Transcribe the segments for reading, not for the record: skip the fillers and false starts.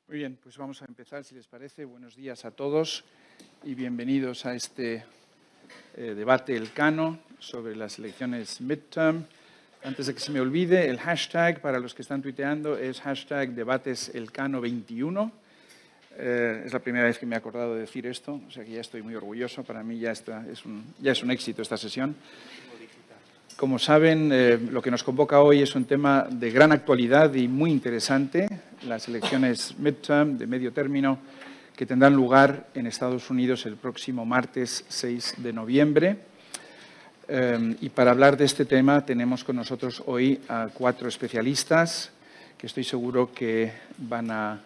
Muy bien, pues vamos a empezar, si les parece. Buenos días a todos y bienvenidos a este debate Elcano sobre las elecciones midterm. Antes de que se me olvide, el hashtag para los que están tuiteando es #debateselcano21. Es la primera vez que me he acordado de decir esto, o sea que ya estoy muy orgulloso. Para mí ya es un éxito esta sesión. Como saben, lo que nos convoca hoy es un tema de gran actualidad y muy interesante, las elecciones midterm, de medio término, que tendrán lugar en Estados Unidos el próximo martes 6 de noviembre. Y para hablar de este tema tenemos con nosotros hoy a 4 especialistas que estoy seguro que van a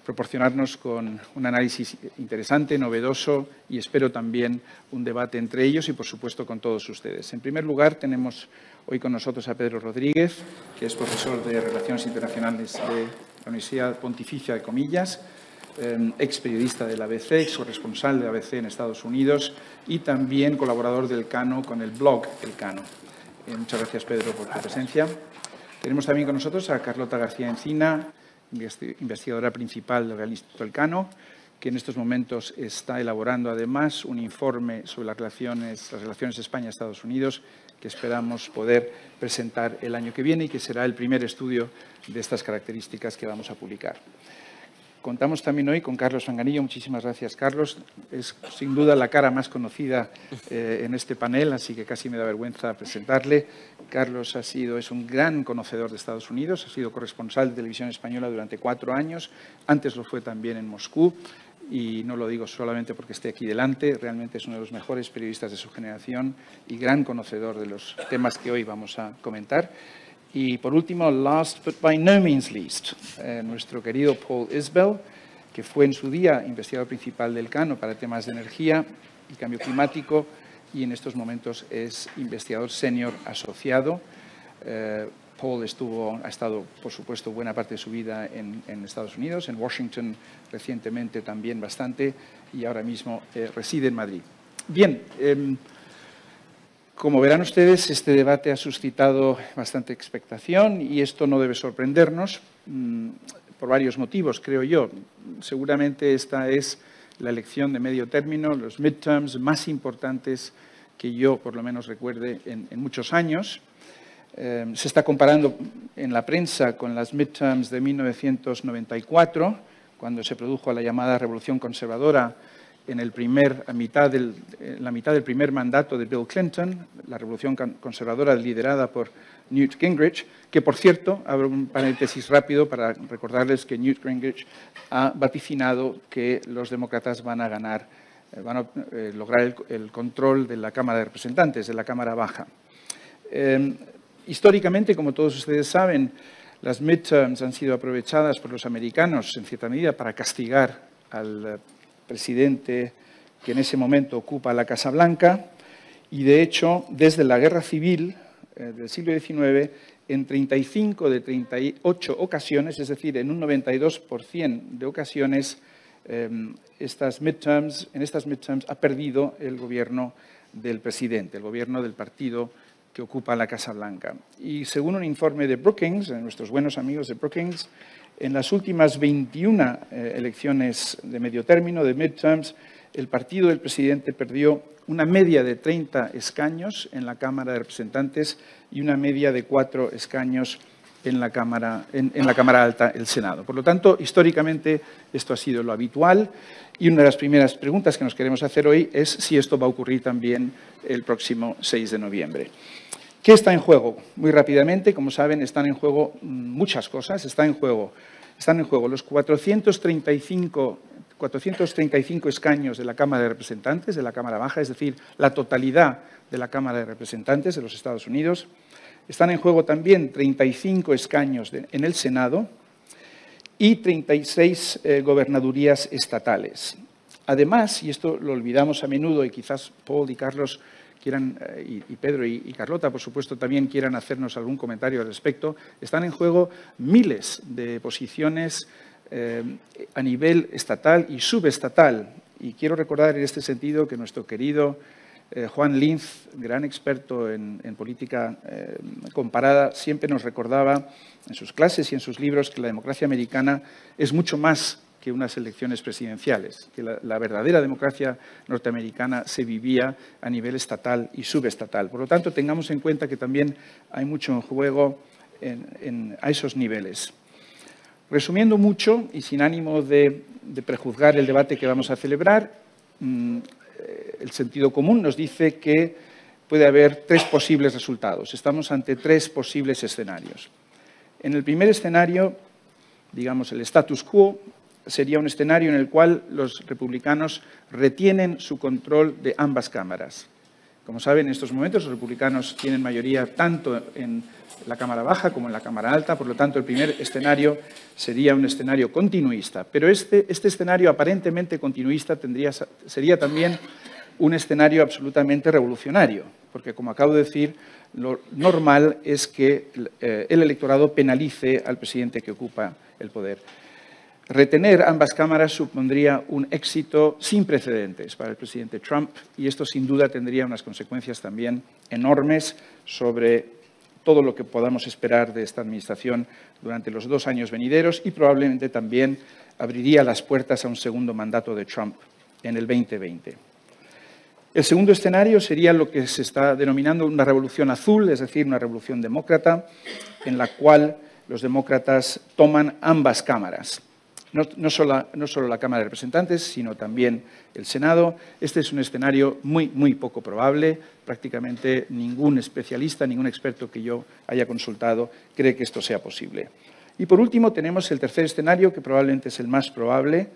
proporcionarnos con un análisis interesante, novedoso y espero también un debate entre ellos y, por supuesto, con todos ustedes. En primer lugar, tenemos hoy con nosotros a Pedro Rodríguez, que es profesor de Relaciones Internacionales de la Universidad Pontificia de Comillas, ex periodista del ABC, ex corresponsal de ABC en Estados Unidos y también colaborador del Elcano con el blog Elcano. Muchas gracias, Pedro, por tu presencia. Tenemos también con nosotros a Carlota García Encina, investigadora principal del Instituto Elcano, que en estos momentos está elaborando además un informe sobre las relaciones España-Estados Unidos que esperamos poder presentar el año que viene y que será el primer estudio de estas características que vamos a publicar. Contamos también hoy con Carlos Fanganillo. Muchísimas gracias, Carlos. Es sin duda la cara más conocida en este panel, así que casi me da vergüenza presentarle. Carlos es un gran conocedor de Estados Unidos, ha sido corresponsal de Televisión Española durante 4 años, antes lo fue también en Moscú, y no lo digo solamente porque esté aquí delante, realmente es uno de los mejores periodistas de su generación y gran conocedor de los temas que hoy vamos a comentar. Y por último, last but by no means least, nuestro querido Paul Isbell, que fue en su día investigador principal del Elcano para temas de energía y cambio climático y en estos momentos es investigador senior asociado. Paul ha estado, por supuesto, buena parte de su vida en Estados Unidos, en Washington recientemente también bastante y ahora mismo reside en Madrid. Bien. Como verán ustedes, este debate ha suscitado bastante expectación y esto no debe sorprendernos por varios motivos, creo yo. Seguramente esta es la elección de medio término, los midterms más importantes que yo, por lo menos, recuerde en muchos años. Se está comparando en la prensa con las midterms de 1994, cuando se produjo la llamada Revolución Conservadora en la mitad del primer mandato de Bill Clinton, la revolución conservadora liderada por Newt Gingrich, que, por cierto, abro un paréntesis rápido para recordarles que Newt Gingrich ha vaticinado que los demócratas van a lograr el control de la Cámara de Representantes, de la Cámara Baja. Históricamente, como todos ustedes saben, las midterms han sido aprovechadas por los americanos, en cierta medida, para castigar al presidente que en ese momento ocupa la Casa Blanca y, de hecho, desde la Guerra Civil del siglo XIX, en 35 de 38 ocasiones, es decir, en un 92% de ocasiones, en estas midterms ha perdido el gobierno del presidente, el gobierno del partido que ocupa la Casa Blanca. Y según un informe de Brookings, de nuestros buenos amigos de Brookings, en las últimas 21 elecciones de medio término, de midterms, el partido del presidente perdió una media de 30 escaños en la Cámara de Representantes y una media de 4 escaños en la Cámara Alta, el Senado. Por lo tanto, históricamente esto ha sido lo habitual y una de las primeras preguntas que nos queremos hacer hoy es si esto va a ocurrir también el próximo 6 de noviembre. ¿Qué está en juego? Muy rápidamente, como saben, están en juego muchas cosas. Están en juego los 435 escaños de la Cámara de Representantes, de la Cámara Baja, es decir, la totalidad de la Cámara de Representantes de los Estados Unidos. Están en juego también 35 escaños en el Senado y 36 gobernadurías estatales. Además, y esto lo olvidamos a menudo y quizás Paul y Carlos quieran, y Pedro y Carlota, por supuesto, también quieran hacernos algún comentario al respecto, están en juego miles de posiciones a nivel estatal y subestatal. Y quiero recordar en este sentido que nuestro querido Juan Linz, gran experto en política comparada, siempre nos recordaba en sus clases y en sus libros que la democracia americana es mucho más que unas elecciones presidenciales, que la verdadera democracia norteamericana se vivía a nivel estatal y subestatal. Por lo tanto, tengamos en cuenta que también hay mucho en juego a esos niveles. Resumiendo mucho y sin ánimo de prejuzgar el debate que vamos a celebrar, el sentido común nos dice que puede haber 3 posibles resultados. Estamos ante 3 posibles escenarios. En el primer escenario, digamos, el status quo sería un escenario en el cual los republicanos retienen su control de ambas cámaras. Como saben, en estos momentos los republicanos tienen mayoría tanto en la Cámara Baja como en la Cámara Alta, por lo tanto, el primer escenario sería un escenario continuista. Pero este escenario aparentemente continuista sería también un escenario absolutamente revolucionario, porque, como acabo de decir, lo normal es que el electorado penalice al presidente que ocupa el poder. Retener ambas cámaras supondría un éxito sin precedentes para el presidente Trump y esto sin duda tendría unas consecuencias también enormes sobre todo lo que podamos esperar de esta administración durante los 2 años venideros y probablemente también abriría las puertas a un segundo mandato de Trump en el 2020. El segundo escenario sería lo que se está denominando una revolución azul, es decir, una revolución demócrata, en la cual los demócratas toman ambas cámaras. No solo la Cámara de Representantes, sino también el Senado. Este es un escenario muy poco probable. Prácticamente ningún especialista, ningún experto que yo haya consultado cree que esto sea posible. Y por último tenemos el tercer escenario, que probablemente es el más probable,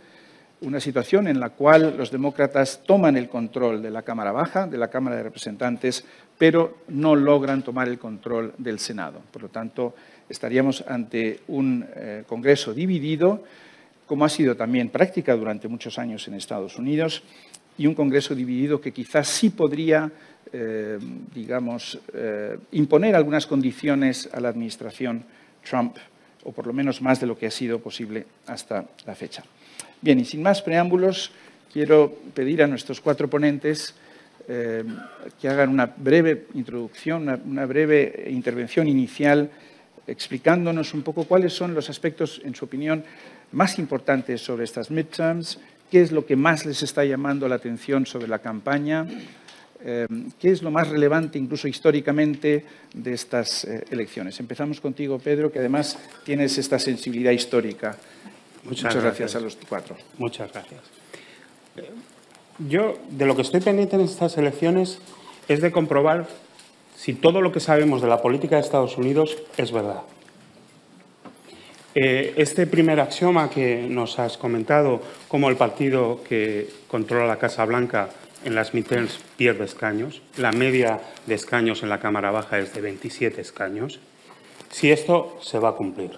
una situación en la cual los demócratas toman el control de la Cámara Baja, de la Cámara de Representantes, pero no logran tomar el control del Senado. Por lo tanto, estaríamos ante un Congreso dividido, como ha sido también práctica durante muchos años en Estados Unidos, y un Congreso dividido que quizás sí podría, imponer algunas condiciones a la administración Trump, o por lo menos más de lo que ha sido posible hasta la fecha. Bien, y sin más preámbulos, quiero pedir a nuestros 4 ponentes que hagan una breve introducción, una breve intervención inicial, explicándonos un poco cuáles son los aspectos, en su opinión, más importantes sobre estas midterms, qué es lo que más les está llamando la atención sobre la campaña, qué es lo más relevante, incluso históricamente, de estas elecciones. Empezamos contigo, Pedro, que además tienes esta sensibilidad histórica. Muchas gracias a los 4. Muchas gracias. Yo, de lo que estoy pendiente en estas elecciones, es de comprobar si todo lo que sabemos de la política de Estados Unidos es verdad. Este primer axioma que nos has comentado, como el partido que controla la Casa Blanca en las midterms pierde escaños, la media de escaños en la Cámara Baja es de 27 escaños, si esto se va a cumplir.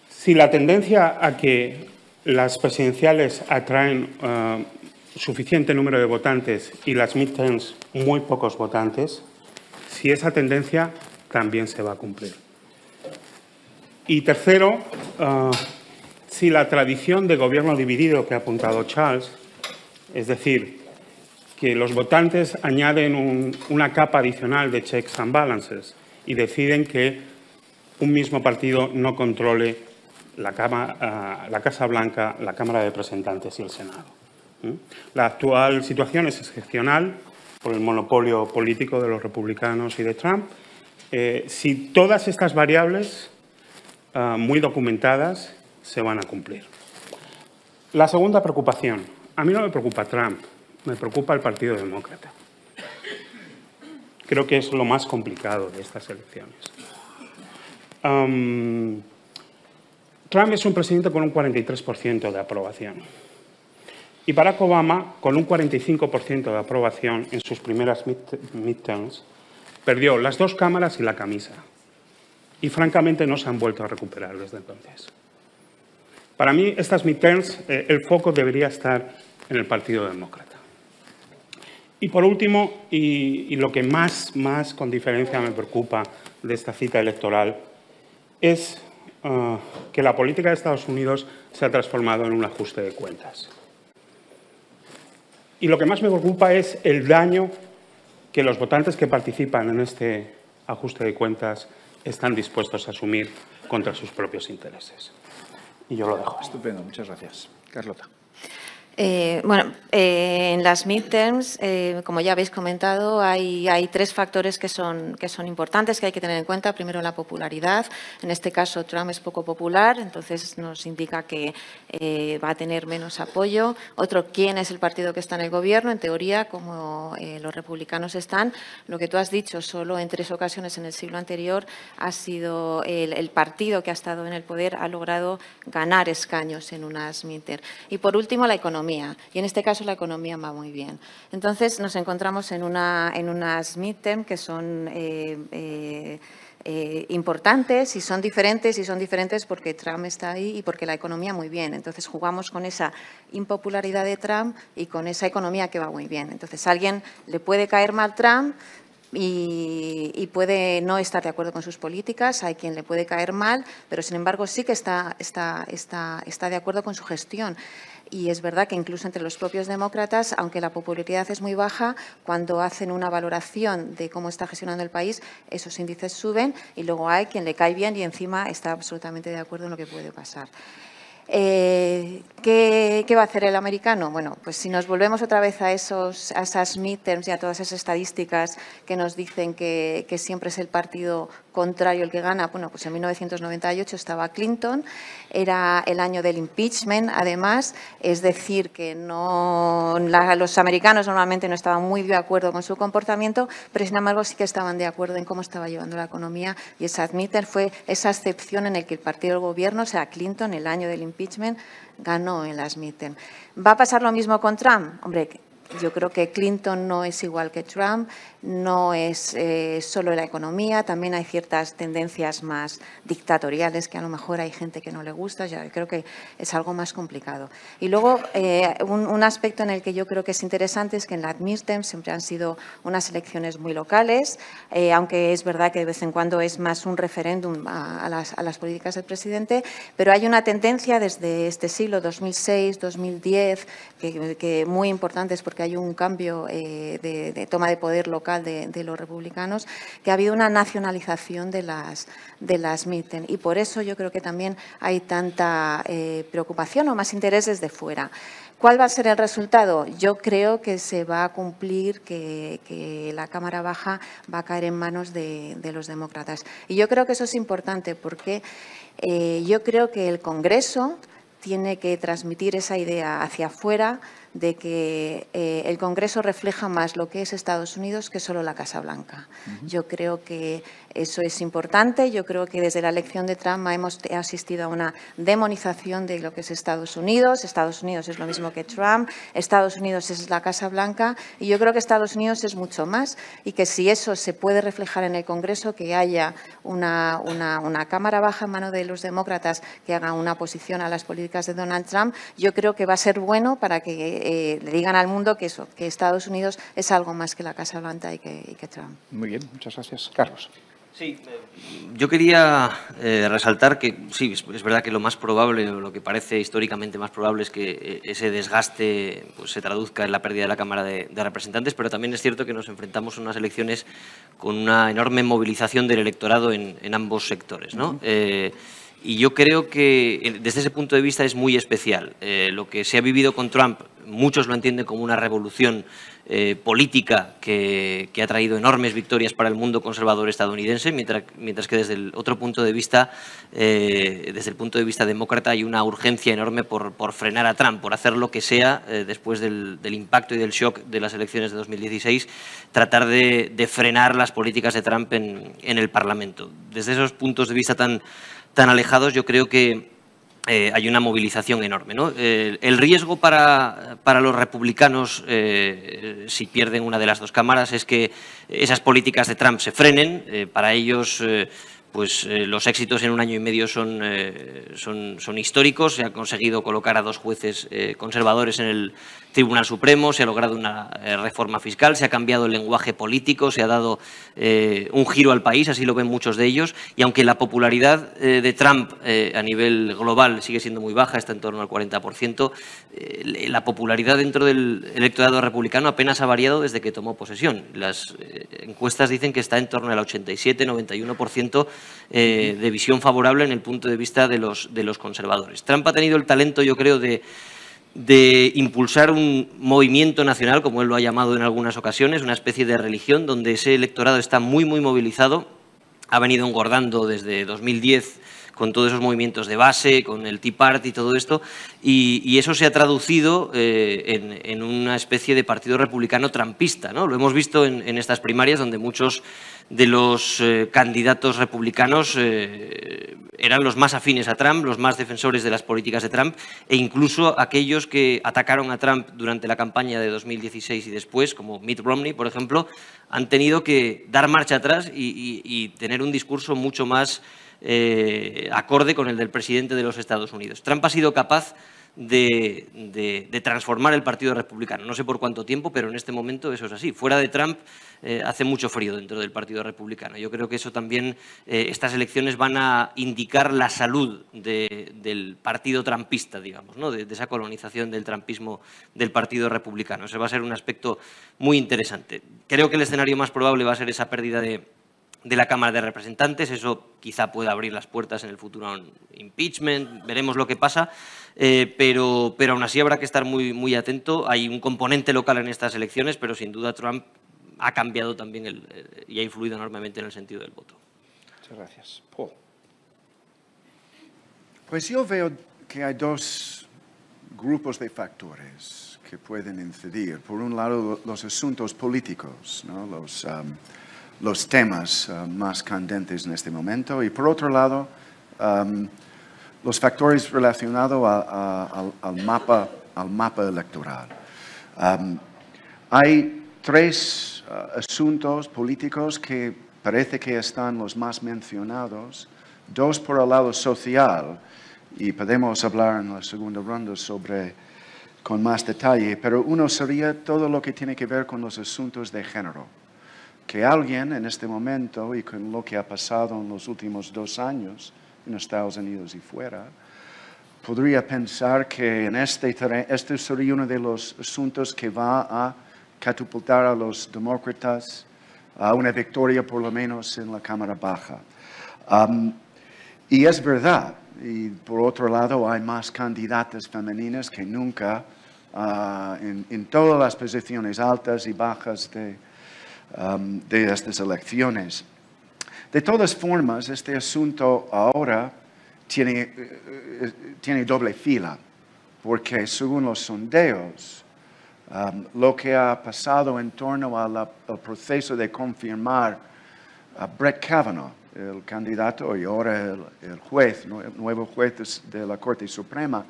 Si la tendencia a que las presidenciales atraen suficiente número de votantes y las midterms muy pocos votantes, si esa tendencia también se va a cumplir. Y tercero, si la tradición de gobierno dividido que ha apuntado Charles, es decir, que los votantes añaden una capa adicional de checks and balances y deciden que un mismo partido no controle la Casa Blanca, la Cámara de Representantes y el Senado. La actual situación es excepcional por el monopolio político de los republicanos y de Trump. Si todas estas variables muy documentadas se van a cumplir. La segunda preocupación. A mí no me preocupa Trump, me preocupa el Partido Demócrata. Creo que es lo más complicado de estas elecciones. Trump es un presidente con un 43% de aprobación. Y Barack Obama, con un 45% de aprobación en sus primeras midterms, perdió las 2 cámaras y la camisa. Y, francamente, no se han vuelto a recuperar desde entonces. Para mí, estas midterms, el foco debería estar en el Partido Demócrata. Y, por último, y lo que más con diferencia me preocupa de esta cita electoral, es que la política de Estados Unidos se ha transformado en un ajuste de cuentas. Y lo que más me preocupa es el daño que los votantes que participan en este ajuste de cuentas están dispuestos a asumir contra sus propios intereses. Y yo lo dejo. Estupendo, muchas gracias. Carlota. En las midterms, como ya habéis comentado, hay tres factores que son importantes, que hay que tener en cuenta. Primero, la popularidad. En este caso, Trump es poco popular, entonces nos indica que va a tener menos apoyo. Otro, quién es el partido que está en el gobierno. En teoría, como los republicanos están, lo que tú has dicho, solo en 3 ocasiones en el siglo anterior ha sido el partido que ha estado en el poder ha logrado ganar escaños en unas midterms. Y por último, la economía. Y en este caso la economía va muy bien. Entonces nos encontramos en unas midterm que son importantes y son diferentes porque Trump está ahí y porque la economía muy bien. Entonces jugamos con esa impopularidad de Trump y con esa economía que va muy bien. Entonces a alguien le puede caer mal Trump y puede no estar de acuerdo con sus políticas, hay quien le puede caer mal, pero sin embargo sí que está de acuerdo con su gestión. Y es verdad que incluso entre los propios demócratas, aunque la popularidad es muy baja, cuando hacen una valoración de cómo está gestionando el país, esos índices suben y luego hay quien le cae bien y encima está absolutamente de acuerdo en lo que puede pasar. ¿Qué va a hacer el americano? Bueno, pues si nos volvemos otra vez a esas midterms y a todas esas estadísticas que nos dicen que siempre es el partido contrario el que gana, bueno, pues en 1998 estaba Clinton, era el año del impeachment, además, es decir, que los americanos normalmente no estaban muy de acuerdo con su comportamiento, pero sin embargo sí que estaban de acuerdo en cómo estaba llevando la economía y esa midterm fue esa excepción en el que el partido del gobierno, o sea, Clinton, el año del impeachment, ganó en las midterm. ¿Va a pasar lo mismo con Trump? Hombre, yo creo que Clinton no es igual que Trump, no es solo la economía, también hay ciertas tendencias más dictatoriales que a lo mejor hay gente que no le gusta, ya creo que es algo más complicado. Y luego, un aspecto en el que yo creo que es interesante es que en la midterm siempre han sido unas elecciones muy locales, aunque es verdad que de vez en cuando es más un referéndum a las políticas del presidente, pero hay una tendencia desde este siglo, 2006, 2010, que muy importantes porque hay un cambio de toma de poder local de los republicanos, que ha habido una nacionalización de las midterm y por eso yo creo que también hay tanta preocupación o más interés desde fuera. ¿Cuál va a ser el resultado? Yo creo que se va a cumplir que la Cámara Baja va a caer en manos de los demócratas. Y yo creo que eso es importante porque yo creo que el Congreso tiene que transmitir esa idea hacia afuera de que el Congreso refleja más lo que es Estados Unidos que solo la Casa Blanca. Yo creo que eso es importante. Yo creo que desde la elección de Trump hemos asistido a una demonización de lo que es Estados Unidos. Estados Unidos es lo mismo que Trump. Estados Unidos es la Casa Blanca. Y yo creo que Estados Unidos es mucho más y que si eso se puede reflejar en el Congreso, que haya una Cámara Baja en manos de los demócratas que haga una oposición a las políticas de Donald Trump, yo creo que va a ser bueno para que le digan al mundo que Estados Unidos es algo más que la Casa Blanca y que Trump. Muy bien, muchas gracias. Carlos. Sí, yo quería resaltar que sí, es verdad que lo más probable, o lo que parece históricamente más probable es que ese desgaste pues, se traduzca en la pérdida de la Cámara de Representantes, pero también es cierto que nos enfrentamos a unas elecciones con una enorme movilización del electorado en ambos sectores, ¿no? Y yo creo que desde ese punto de vista es muy especial. Lo que se ha vivido con Trump, muchos lo entienden como una revolución política que ha traído enormes victorias para el mundo conservador estadounidense, mientras que desde el otro punto de vista, desde el punto de vista demócrata, hay una urgencia enorme por frenar a Trump, por hacer lo que sea después del impacto y del shock de las elecciones de 2016, tratar de frenar las políticas de Trump en el Parlamento. Desde esos puntos de vista tan alejados, yo creo que hay una movilización enorme, ¿no? El riesgo para los republicanos, si pierden una de las dos cámaras, es que esas políticas de Trump se frenen. Para ellos, pues los éxitos en un año y medio son históricos. Se ha conseguido colocar a 2 jueces conservadores en el Tribunal Supremo, se ha logrado una reforma fiscal, se ha cambiado el lenguaje político, se ha dado un giro al país, así lo ven muchos de ellos, y aunque la popularidad de Trump a nivel global sigue siendo muy baja, está en torno al 40%, la popularidad dentro del electorado republicano apenas ha variado desde que tomó posesión. Las encuestas dicen que está en torno al 87-91% de visión favorable en el punto de vista de los conservadores. Trump ha tenido el talento, yo creo, de impulsar un movimiento nacional, como él lo ha llamado en algunas ocasiones, una especie de religión donde ese electorado está muy, muy movilizado. Ha venido engordando desde 2010 con todos esos movimientos de base, con el Tea Party y todo esto, y eso se ha traducido en una especie de partido republicano trumpista, ¿no? Lo hemos visto en estas primarias, donde muchos de los candidatos republicanos eran los más afines a Trump, los más defensores de las políticas de Trump, e incluso aquellos que atacaron a Trump durante la campaña de 2016 y después, como Mitt Romney, por ejemplo, han tenido que dar marcha atrás y tener un discurso mucho más acorde con el del presidente de los Estados Unidos. Trump ha sido capaz de transformar el Partido Republicano. No sé por cuánto tiempo, pero en este momento eso es así. Fuera de Trump hace mucho frío dentro del Partido Republicano. Yo creo que eso también, estas elecciones van a indicar la salud del partido trumpista, digamos, ¿no? de esa colonización del trumpismo del Partido Republicano. Ese va a ser un aspecto muy interesante. Creo que el escenario más probable va a ser esa pérdida de la Cámara de Representantes. Eso quizá pueda abrir las puertas en el futuro a un impeachment, veremos lo que pasa, pero aún así habrá que estar muy, muy atento. Hay un componente local en estas elecciones, pero sin duda Trump ha cambiado también y ha influido enormemente en el sentido del voto. Muchas gracias. Paul. Pues yo veo que hay 2 grupos de factores que pueden incidir. Por un lado, los asuntos políticos, ¿no? Los temas más candentes en este momento, y por otro lado, los factores relacionados al mapa electoral. Hay 3 asuntos políticos que parece que están los más mencionados, 2 por el lado social, y podemos hablar en la segunda ronda con más detalle, pero uno sería todo lo que tiene que ver con los asuntos de género. Que alguien en este momento, y con lo que ha pasado en los últimos 2 años en Estados Unidos y fuera, podría pensar que en este sería uno de los asuntos que va a catapultar a los demócratas a una victoria por lo menos en la Cámara Baja. Y es verdad, y por otro lado hay más candidatas femeninas que nunca en todas las posiciones altas y bajas de estas elecciones. De todas formas, este asunto ahora tiene doble fila, porque según los sondeos, lo que ha pasado en torno al proceso de confirmar a Brett Kavanaugh, el candidato y ahora el juez, el nuevo juez de la Corte Suprema,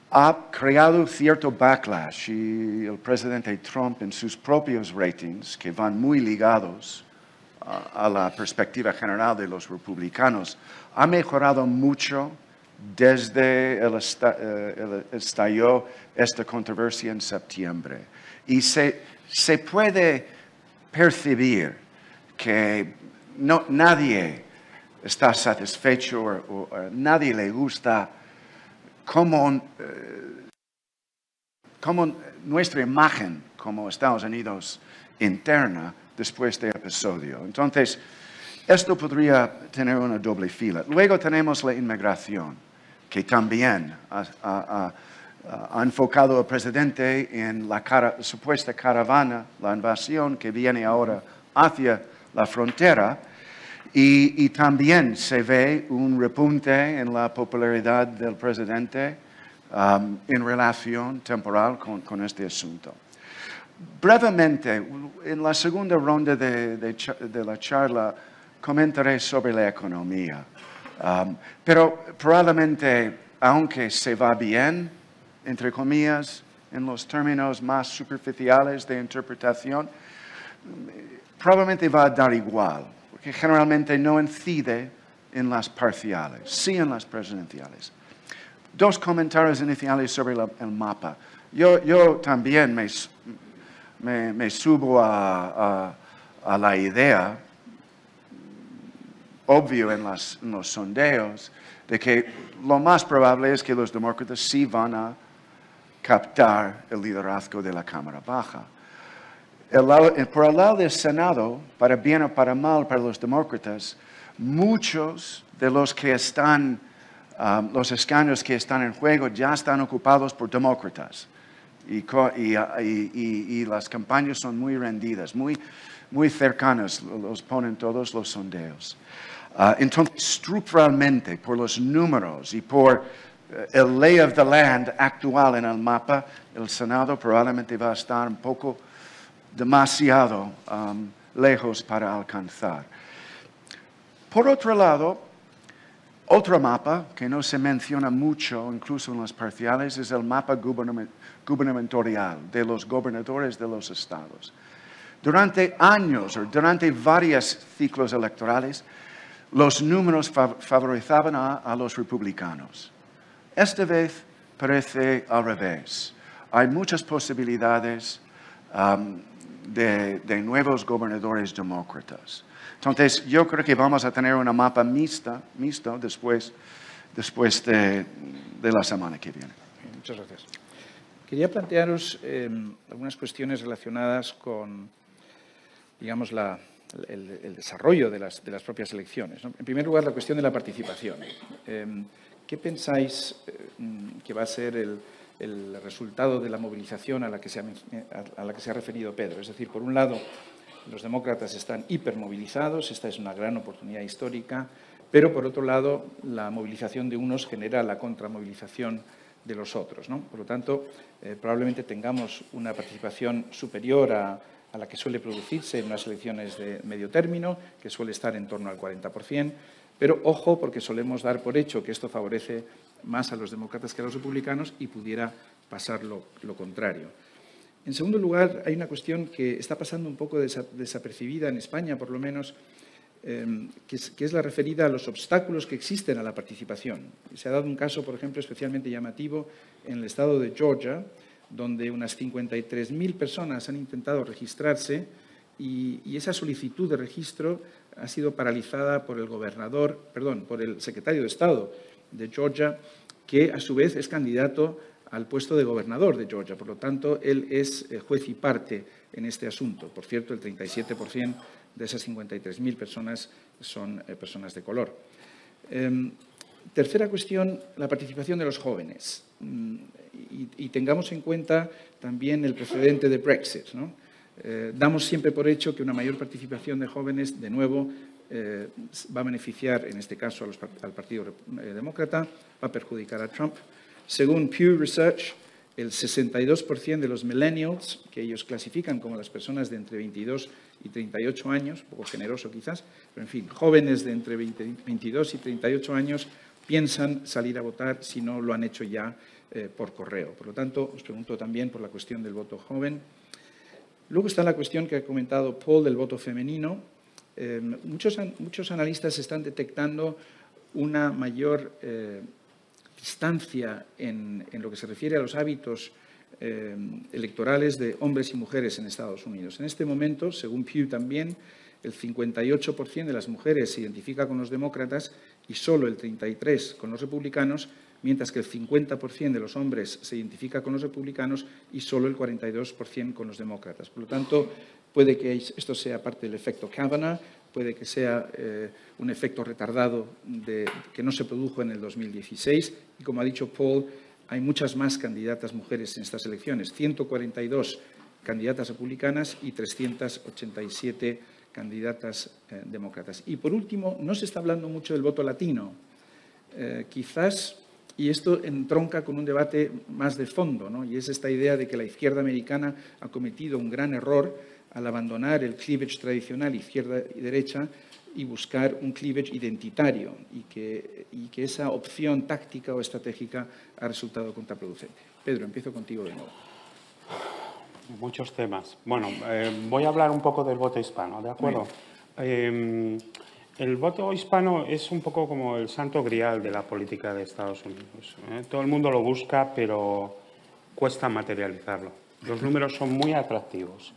ha creado cierto backlash, y el presidente Trump en sus propios ratings, que van muy ligados a la perspectiva general de los republicanos, ha mejorado mucho desde el estalló esta controversia en septiembre. Y se puede percibir que nadie está satisfecho o nadie le gusta cómo nuestra imagen como Estados Unidos interna después de este episodio. Entonces, esto podría tener una doble fila. Luego tenemos la inmigración, que también ha enfocado al presidente en la supuesta caravana, la invasión que viene ahora hacia la frontera, y también se ve un repunte en la popularidad del presidente en relación temporal con este asunto. Brevemente, en la segunda ronda de la charla, comentaré sobre la economía. Pero probablemente, aunque se va bien, entre comillas, en los términos más superficiales de interpretación, probablemente va a dar igual. Porque que generalmente no incide en las parciales, sí en las presidenciales. Dos comentarios iniciales sobre el mapa. Yo también me subo a la idea, obvio en los sondeos, de que lo más probable es que los demócratas sí van a captar el liderazgo de la Cámara Baja. Por el lado del Senado, para bien o para mal para los demócratas, muchos de los que están, los escaños que están en juego ya están ocupados por demócratas. Y las campañas son muy rendidas, muy cercanas, los ponen todos los sondeos. Entonces, estructuralmente, por los números y por el lay of the land actual en el mapa, el Senado probablemente va a estar un poco demasiado lejos para alcanzar. Por otro lado, otro mapa que no se menciona mucho, incluso en las parciales, es el mapa gubernamental de los gobernadores de los estados. Durante años o durante varios ciclos electorales, los números favorizaban a los republicanos. Esta vez parece al revés. Hay muchas posibilidades de nuevos gobernadores demócratas. Entonces, yo creo que vamos a tener una mapa mixto después de la semana que viene. Muchas gracias. Quería plantearos algunas cuestiones relacionadas con, digamos, el desarrollo de las propias elecciones, ¿no? En primer lugar, la cuestión de la participación. ¿Qué pensáis que va a ser el resultado de la movilización a la que se ha referido Pedro? Es decir, por un lado, los demócratas están hipermovilizados, esta es una gran oportunidad histórica, pero por otro lado, la movilización de unos genera la contramovilización de los otros, ¿no? Por lo tanto, probablemente tengamos una participación superior a la que suele producirse en unas elecciones de medio término, que suele estar en torno al 40%, pero ojo, porque solemos dar por hecho que esto favorece más a los demócratas que a los republicanos y pudiera pasar lo contrario. En segundo lugar, hay una cuestión que está pasando un poco desapercibida en España, por lo menos, que es la referida a los obstáculos que existen a la participación. Se ha dado un caso, por ejemplo, especialmente llamativo en el estado de Georgia, donde unas 53.000 personas han intentado registrarse y esa solicitud de registro ha sido paralizada por por el secretario de Estado de Georgia, que a su vez es candidato al puesto de gobernador de Georgia. Por lo tanto, él es juez y parte en este asunto. Por cierto, el 37% de esas 53.000 personas son personas de color. Tercera cuestión, la participación de los jóvenes. Y tengamos en cuenta también el precedente de Brexit, ¿no? Damos siempre por hecho que una mayor participación de jóvenes, de nuevo, va a beneficiar, en este caso, al Partido Demócrata, va a perjudicar a Trump. Según Pew Research, el 62% de los millennials, que ellos clasifican como las personas de entre 22 y 38 años, un poco generoso quizás, pero en fin, jóvenes de entre 22 y 38 años piensan salir a votar si no lo han hecho ya por correo. Por lo tanto, os pregunto también por la cuestión del voto joven. Luego está la cuestión que ha comentado Paul del voto femenino. Muchos analistas están detectando una mayor distancia en lo que se refiere a los hábitos electorales de hombres y mujeres en Estados Unidos. En este momento, según Pew también, el 58% de las mujeres se identifica con los demócratas y solo el 33% con los republicanos, mientras que el 50% de los hombres se identifica con los republicanos y solo el 42% con los demócratas. Por lo tanto, puede que esto sea parte del efecto Kavanaugh, puede que sea un efecto retardado que no se produjo en el 2016 y, como ha dicho Paul, hay muchas más candidatas mujeres en estas elecciones, 142 candidatas republicanas y 387 candidatas demócratas. Y, por último, no se está hablando mucho del voto latino. Quizás, y esto entronca con un debate más de fondo, ¿no? Y es esta idea de que la izquierda americana ha cometido un gran error al abandonar el cleavage tradicional izquierda y derecha y buscar un cleavage identitario y que esa opción táctica o estratégica ha resultado contraproducente. Pedro, empiezo contigo de nuevo. Muchos temas. Bueno, voy a hablar un poco del voto hispano, ¿de acuerdo? El voto hispano es un poco como el santo grial de la política de Estados Unidos. Todo el mundo lo busca, pero cuesta materializarlo. Los números son muy atractivos.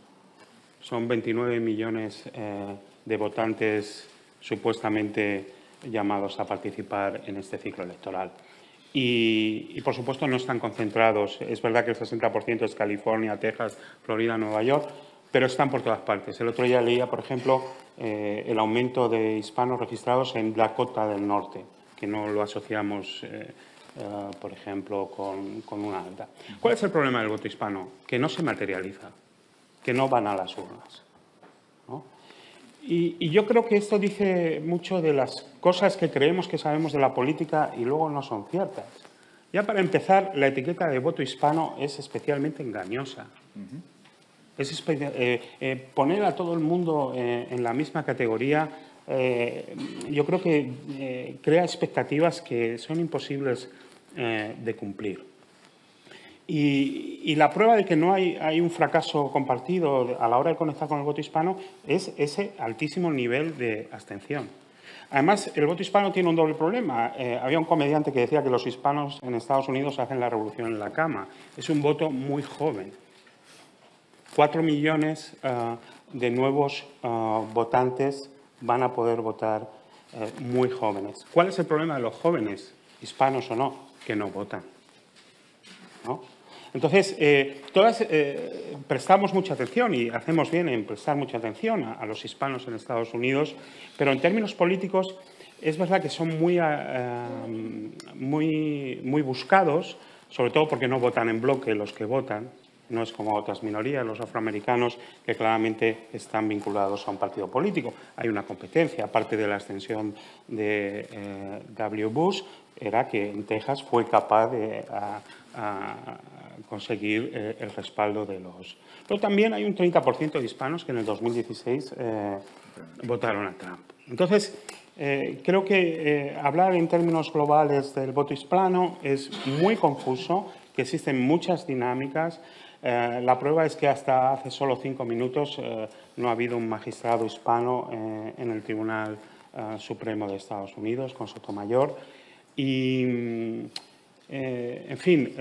Son 29 millones de votantes supuestamente llamados a participar en este ciclo electoral. Y, por supuesto, no están concentrados. Es verdad que el 60% es California, Texas, Florida, Nueva York, pero están por todas partes. El otro día leía, por ejemplo, el aumento de hispanos registrados en Dakota del Norte, que no lo asociamos, por ejemplo, con una alta. ¿Cuál es el problema del voto hispano? Que no se materializa, que no van a las urnas, ¿no? Y yo creo que esto dice mucho de las cosas que creemos que sabemos de la política y luego no son ciertas. Ya para empezar, la etiqueta de voto hispano es especialmente engañosa. Poner a todo el mundo en la misma categoría, yo creo que crea expectativas que son imposibles de cumplir. Y la prueba de que no hay un fracaso compartido a la hora de conectar con el voto hispano es ese altísimo nivel de abstención. Además, el voto hispano tiene un doble problema. Había un comediante que decía que los hispanos en Estados Unidos hacen la revolución en la cama. Es un voto muy joven. 4 millones de nuevos votantes van a poder votar muy jóvenes. ¿Cuál es el problema de los jóvenes, hispanos o no? Que no votan, ¿no? Entonces, todas prestamos mucha atención y hacemos bien en prestar mucha atención a los hispanos en Estados Unidos, pero en términos políticos es verdad que son muy buscados, sobre todo porque no votan en bloque los que votan. No es como otras minorías, los afroamericanos, que claramente están vinculados a un partido político. Hay una competencia, aparte de la extensión de W. Bush, era que en Texas fue capaz de conseguir el respaldo de los... Pero también hay un 30% de hispanos que en el 2016 votaron a Trump. Entonces, creo que hablar en términos globales del voto hispano es muy confuso, que existen muchas dinámicas. La prueba es que hasta hace solo 5 minutos no ha habido un magistrado hispano en el Tribunal Supremo de Estados Unidos, con Sotomayor. Y, en fin,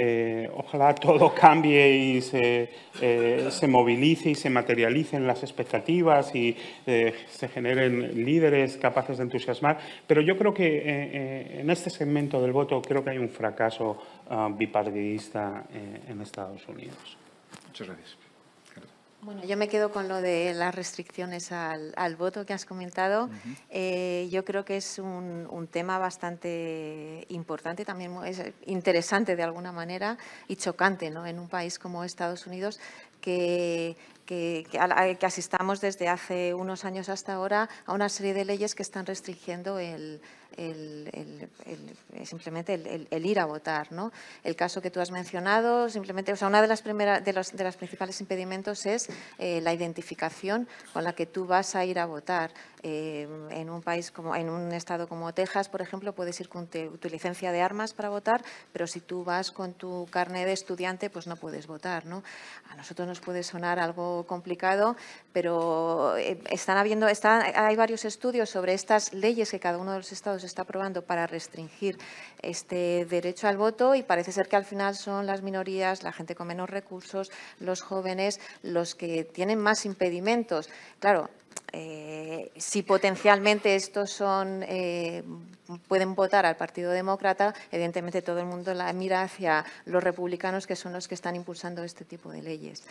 ojalá todo cambie y se movilice y se materialicen las expectativas y se generen líderes capaces de entusiasmar. Pero yo creo que en este segmento del voto creo que hay un fracaso bipartidista en Estados Unidos. Muchas gracias. Bueno, yo me quedo con lo de las restricciones al voto que has comentado. Yo creo que es un tema bastante importante, también es interesante de alguna manera y chocante, ¿no? En un país como Estados Unidos que asistamos desde hace unos años hasta ahora a una serie de leyes que están restringiendo simplemente el ir a votar, ¿no? El caso que tú has mencionado, simplemente, o sea, una de las principales impedimentos es la identificación con la que tú vas a ir a votar. En un estado como Texas, por ejemplo, puedes ir con tu licencia de armas para votar, pero si tú vas con tu carnet de estudiante, pues no puedes votar, ¿no? A nosotros nos puede sonar algo complicado, pero hay varios estudios sobre estas leyes que cada uno de los estados está aprobando para restringir este derecho al voto y parece ser que al final son las minorías, la gente con menos recursos, los jóvenes, los que tienen más impedimentos. Claro, si potencialmente estos pueden votar al Partido Demócrata, evidentemente todo el mundo la mira hacia los republicanos, que son los que están impulsando este tipo de leyes.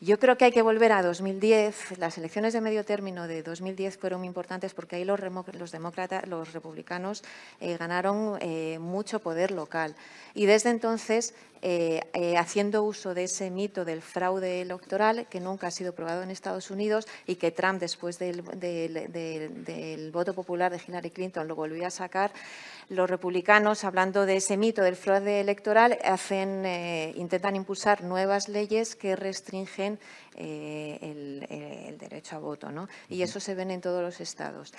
Yo creo que hay que volver a 2010. Las elecciones de medio término de 2010 fueron muy importantes porque ahí los republicanos ganaron mucho poder local. Y desde entonces, haciendo uso de ese mito del fraude electoral, que nunca ha sido probado en Estados Unidos y que Trump, después del voto popular de Hillary Clinton, lo volvió a sacar, los republicanos, hablando de ese mito del fraude electoral, intentan impulsar nuevas leyes que restringen el derecho a voto, ¿no? Y eso se ve en todos los estados.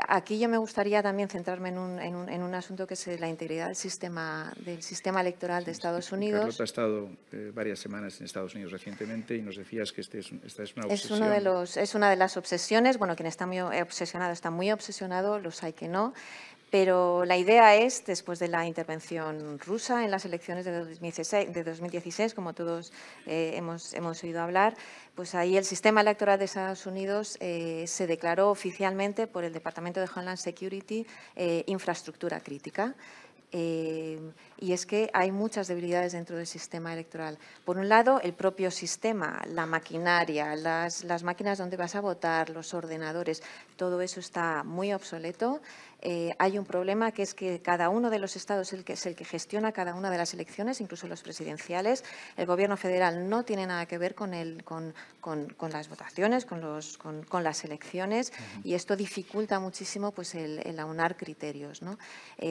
Aquí yo me gustaría también centrarme en un asunto que es la integridad del sistema electoral de Estados Unidos. Carlota ha estado varias semanas en Estados Unidos recientemente y nos decías que esta es una obsesión. Es una de las obsesiones. Bueno, quien está muy obsesionado está muy obsesionado, los hay que no. Pero la idea es, después de la intervención rusa en las elecciones de 2016, como todos hemos oído hablar, pues ahí el sistema electoral de Estados Unidos se declaró oficialmente por el Departamento de Homeland Security infraestructura crítica. Y es que hay muchas debilidades dentro del sistema electoral. Por un lado, el propio sistema, la maquinaria, las máquinas donde vas a votar, los ordenadores, todo eso está muy obsoleto. Hay un problema que es que cada uno de los estados es el que gestiona cada una de las elecciones, incluso los presidenciales. El Gobierno federal no tiene nada que ver con las votaciones, con las elecciones, y esto dificulta muchísimo pues, el aunar criterios, ¿no?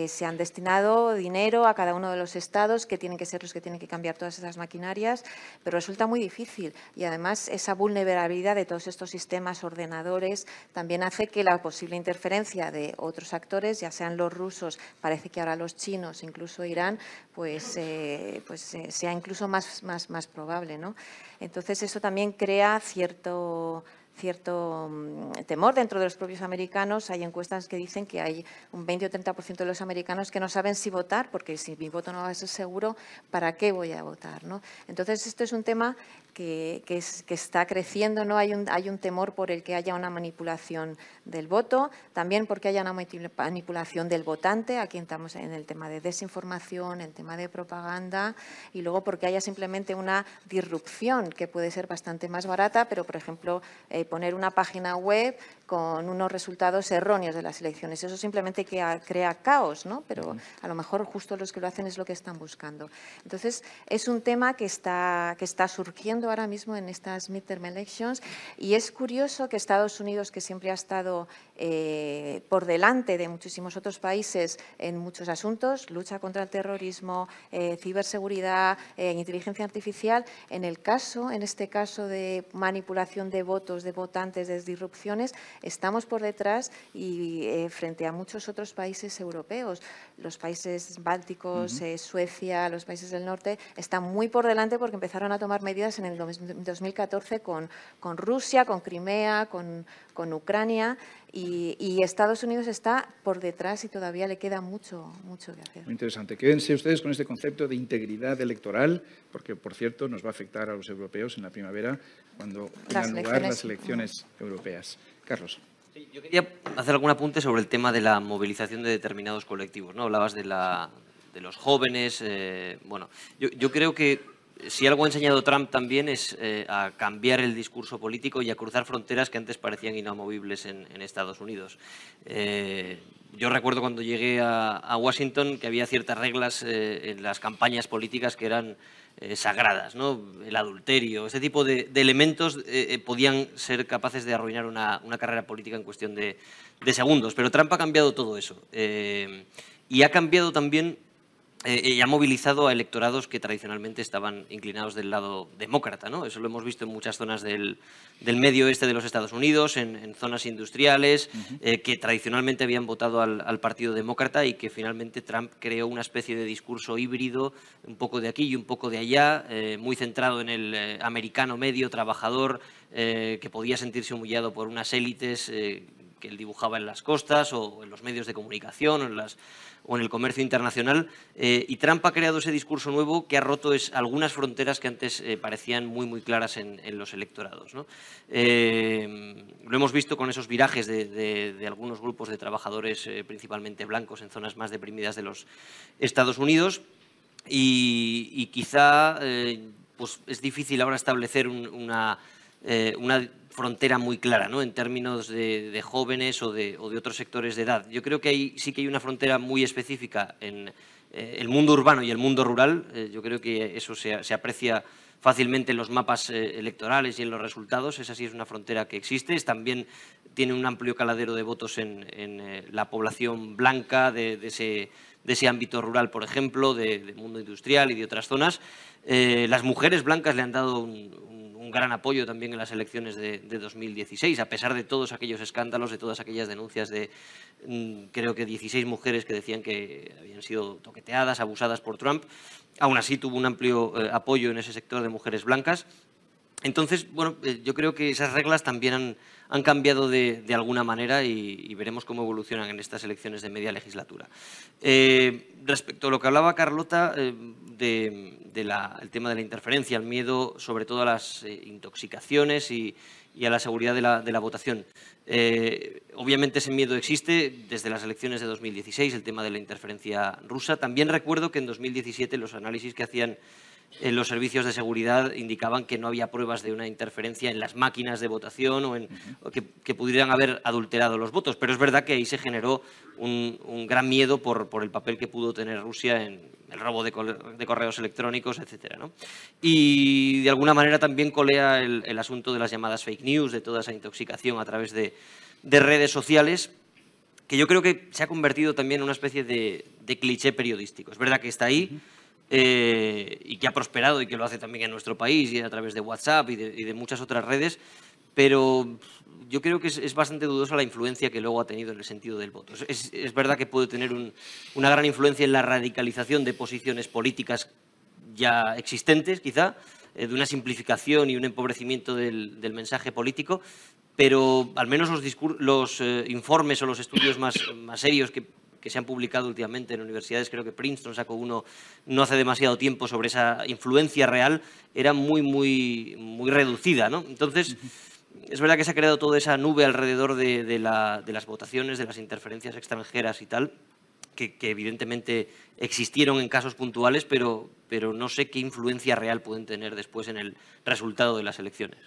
Se han destinado dinero a cada uno de los estados, que tienen que ser los que tienen que cambiar todas esas maquinarias, pero resulta muy difícil. Y además esa vulnerabilidad de todos estos sistemas, ordenadores, también hace que la posible interferencia de otros actores, ya sean los rusos, parece que ahora los chinos, incluso Irán, pues sea incluso más probable, ¿no? Entonces eso también crea cierto temor dentro de los propios americanos. Hay encuestas que dicen que hay un 20 o 30% de los americanos que no saben si votar, porque si mi voto no va a ser seguro, ¿para qué voy a votar, ¿no? Entonces, esto es un tema que está creciendo, ¿no? Hay un temor por el que haya una manipulación del voto, también porque haya una manipulación del votante. Aquí estamos en el tema de desinformación, el tema de propaganda, y luego porque haya simplemente una disrupción que puede ser bastante más barata, pero, por ejemplo, poner una página web con unos resultados erróneos de las elecciones. Eso simplemente crea caos, ¿no? Pero a lo mejor justo los que lo hacen es lo que están buscando. Entonces, es un tema que está surgiendo ahora mismo en estas midterm elections, y es curioso que Estados Unidos, que siempre ha estado por delante de muchísimos otros países en muchos asuntos, lucha contra el terrorismo, ciberseguridad, inteligencia artificial, en este caso de manipulación de votos, de votantes, de disrupciones, estamos por detrás y frente a muchos otros países europeos. Los países bálticos, Suecia, los países del norte, están muy por delante porque empezaron a tomar medidas en el 2014 con Rusia, con Crimea, con Ucrania, y Estados Unidos está por detrás y todavía le queda mucho que hacer. Muy interesante. Quédense ustedes con este concepto de integridad electoral, porque, por cierto, nos va a afectar a los europeos en la primavera cuando tengan lugar las elecciones europeas. Carlos. Sí, yo quería hacer algún apunte sobre el tema de la movilización de determinados colectivos, ¿no? Hablabas de los jóvenes. Bueno, yo creo que si algo ha enseñado Trump también es a cambiar el discurso político y a cruzar fronteras que antes parecían inamovibles en Estados Unidos. Yo recuerdo cuando llegué a Washington que había ciertas reglas en las campañas políticas que eran sagradas, ¿no? El adulterio, ese tipo de elementos podían ser capaces de arruinar una carrera política en cuestión de segundos. Pero Trump ha cambiado todo eso y ha cambiado también y ha movilizado a electorados que tradicionalmente estaban inclinados del lado demócrata, ¿no? Eso lo hemos visto en muchas zonas del medio oeste de los Estados Unidos, en zonas industriales, que tradicionalmente habían votado al Partido Demócrata, y que finalmente Trump creó una especie de discurso híbrido, un poco de aquí y un poco de allá, muy centrado en el americano medio, trabajador, que podía sentirse humillado por unas élites que él dibujaba en las costas o en los medios de comunicación o en el comercio internacional, y Trump ha creado ese discurso nuevo que ha roto algunas fronteras que antes parecían muy claras en los electorados, ¿no? Lo hemos visto con esos virajes de algunos grupos de trabajadores, principalmente blancos, en zonas más deprimidas de los Estados Unidos, y quizá pues es difícil ahora establecer una frontera muy clara, ¿no? En términos de jóvenes o de otros sectores de edad. Yo creo que sí que hay una frontera muy específica en el mundo urbano y el mundo rural. Yo creo que eso se aprecia fácilmente en los mapas electorales y en los resultados. Esa sí es una frontera que existe. También tiene un amplio caladero de votos en la población blanca de ese ámbito rural, por ejemplo, del mundo industrial y de otras zonas. Las mujeres blancas le han dado un gran apoyo también en las elecciones de 2016, a pesar de todos aquellos escándalos, de todas aquellas denuncias de, creo que 16 mujeres que decían que habían sido toqueteadas, abusadas por Trump. Aún así tuvo un amplio apoyo en ese sector de mujeres blancas. Entonces, bueno, yo creo que esas reglas también han cambiado de alguna manera y veremos cómo evolucionan en estas elecciones de media legislatura. Respecto a lo que hablaba Carlota del tema de la interferencia, el miedo sobre todo a las intoxicaciones y a la seguridad de la votación. Obviamente ese miedo existe desde las elecciones de 2016, el tema de la interferencia rusa. También recuerdo que en 2017 los análisis que hacían los servicios de seguridad indicaban que no había pruebas de una interferencia en las máquinas de votación o que pudieran haber adulterado los votos. Pero es verdad que ahí se generó un gran miedo por el papel que pudo tener Rusia en el robo de correos electrónicos, etcétera, ¿no? Y de alguna manera también colea el asunto de las llamadas fake news, de toda esa intoxicación a través de redes sociales, que yo creo que se ha convertido también en una especie de cliché periodístico. Es verdad que está ahí, y que ha prosperado y que lo hace también en nuestro país y a través de WhatsApp y de muchas otras redes, pero yo creo que es bastante dudosa la influencia que luego ha tenido en el sentido del voto. Es verdad que puede tener una gran influencia en la radicalización de posiciones políticas ya existentes, quizá, de una simplificación y un empobrecimiento del mensaje político, pero al menos los informes o los estudios más serios que se han publicado últimamente en universidades, creo que Princeton sacó uno no hace demasiado tiempo sobre esa influencia real, era muy reducida, ¿no? Entonces, es verdad que se ha creado toda esa nube alrededor de las votaciones, de las interferencias extranjeras y tal, que evidentemente existieron en casos puntuales, pero no sé qué influencia real pueden tener después en el resultado de las elecciones.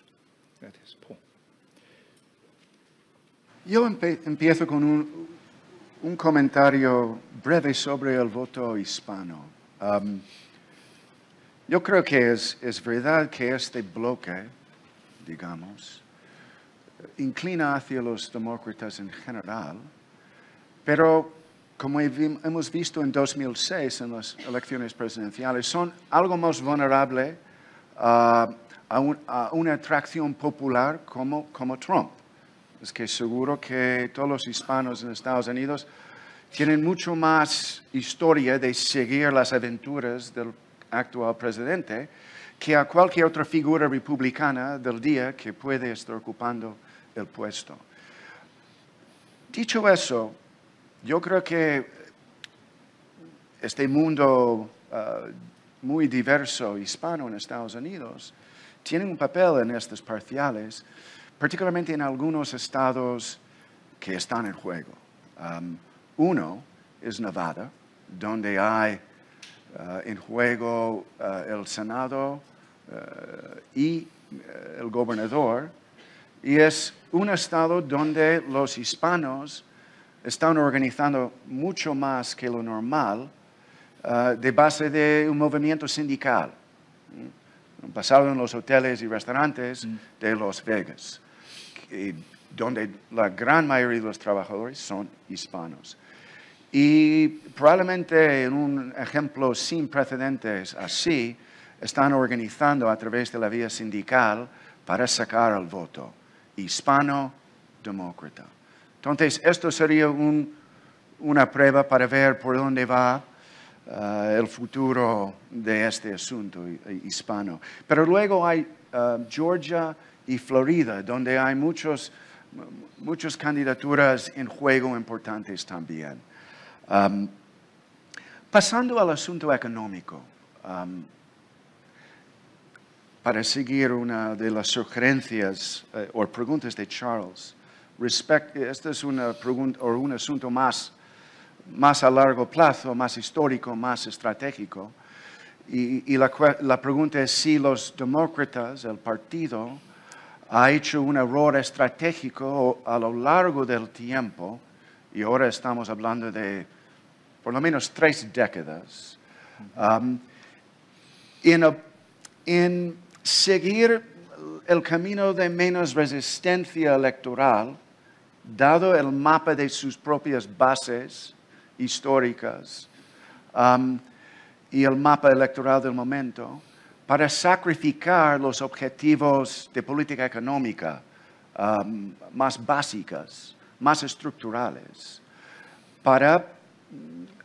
Gracias. Paul. Yo empiezo con un comentario breve sobre el voto hispano. Yo creo que es verdad que este bloque, digamos, inclina hacia los demócratas en general, pero como hemos visto en 2006 en las elecciones presidenciales, son algo más vulnerables a una atracción popular como Trump. Es que seguro que todos los hispanos en Estados Unidos tienen mucho más historia de seguir las aventuras del actual presidente que a cualquier otra figura republicana del día que puede estar ocupando el puesto. Dicho eso, yo creo que este mundo muy diverso hispano en Estados Unidos tiene un papel en estos parciales, particularmente en algunos estados que están en juego. Uno es Nevada, donde hay en juego el Senado y el gobernador, y es un estado donde los hispanos están organizando mucho más que lo normal de base de un movimiento sindical, basado en los hoteles y restaurantes de Las Vegas, donde la gran mayoría de los trabajadores son hispanos. Y probablemente en un ejemplo sin precedentes así, están organizando a través de la vía sindical para sacar el voto hispano-demócrata. Entonces, esto sería una prueba para ver por dónde va el futuro de este asunto hispano. Pero luego hay Georgia y Florida, donde hay muchas candidaturas en juego importantes también. Pasando al asunto económico, para seguir una de las sugerencias o preguntas de Charles, esta es una pregunta o un asunto más a largo plazo, más histórico, más estratégico. Y la pregunta es si los demócratas, el partido, ha hecho un error estratégico a lo largo del tiempo, y ahora estamos hablando de por lo menos 3 décadas, en en seguir el camino de menos resistencia electoral, dado el mapa de sus propias bases históricas y el mapa electoral del momento, para sacrificar los objetivos de política económica más básicas, más estructurales, para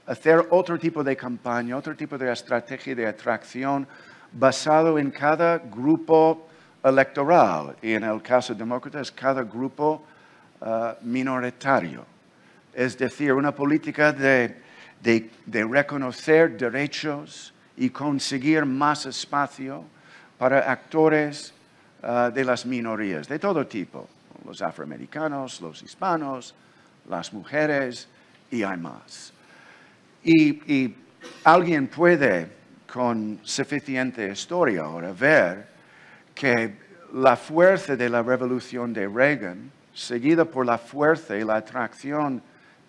hacer otro tipo de campaña, otro tipo de estrategia de atracción basado en cada grupo electoral. Y en el caso demócrata es cada grupo minoritario. Es decir, una política de reconocer derechos y conseguir más espacio para actores de las minorías, de todo tipo, los afroamericanos, los hispanos, las mujeres y hay más. Y alguien puede, con suficiente historia ahora, ver que la fuerza de la revolución de Reagan, seguida por la fuerza y la atracción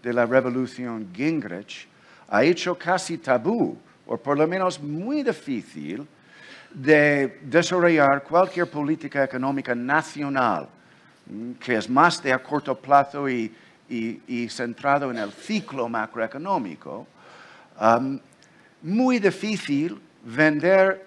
de la revolución Gingrich, ha hecho casi tabú, o por lo menos muy difícil, de desarrollar cualquier política económica nacional, que es más de a corto plazo y centrado en el ciclo macroeconómico. Muy difícil vender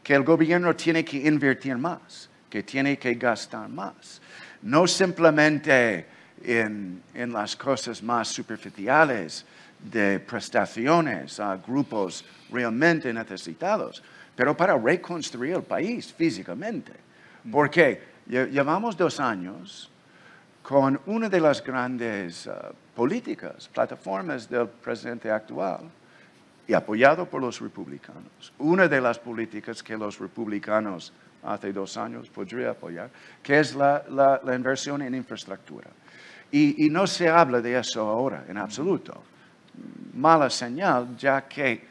que el gobierno tiene que invertir más, que tiene que gastar más. No simplemente en las cosas más superficiales de prestaciones a grupos realmente necesitados, pero para reconstruir el país físicamente. Porque llevamos 2 años con una de las grandes políticas, plataformas del presidente actual, y apoyado por los republicanos. Una de las políticas que los republicanos hace 2 años podrían apoyar, que es la inversión en infraestructura. Y no se habla de eso ahora, en absoluto. Mala señal, ya que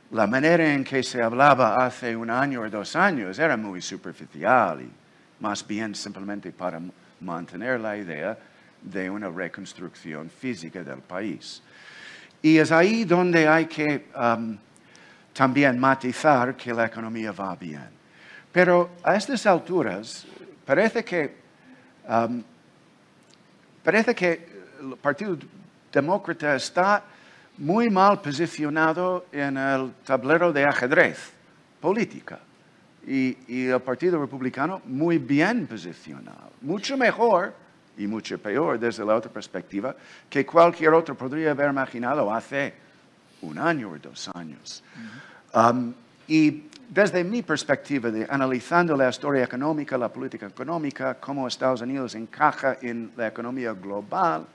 la manera en que se hablaba hace 1 año o 2 años era muy superficial y más bien simplemente para mantener la idea de una reconstrucción física del país. Y es ahí donde hay que también matizar que la economía va bien. Pero a estas alturas parece que el Partido Demócrata está muy mal posicionado en el tablero de ajedrez política. Y el Partido Republicano muy bien posicionado. Mucho mejor y mucho peor desde la otra perspectiva que cualquier otro podría haber imaginado hace 1 año o 2 años. Y desde mi perspectiva, analizando la historia económica, la política económica, cómo Estados Unidos encaja en la economía global,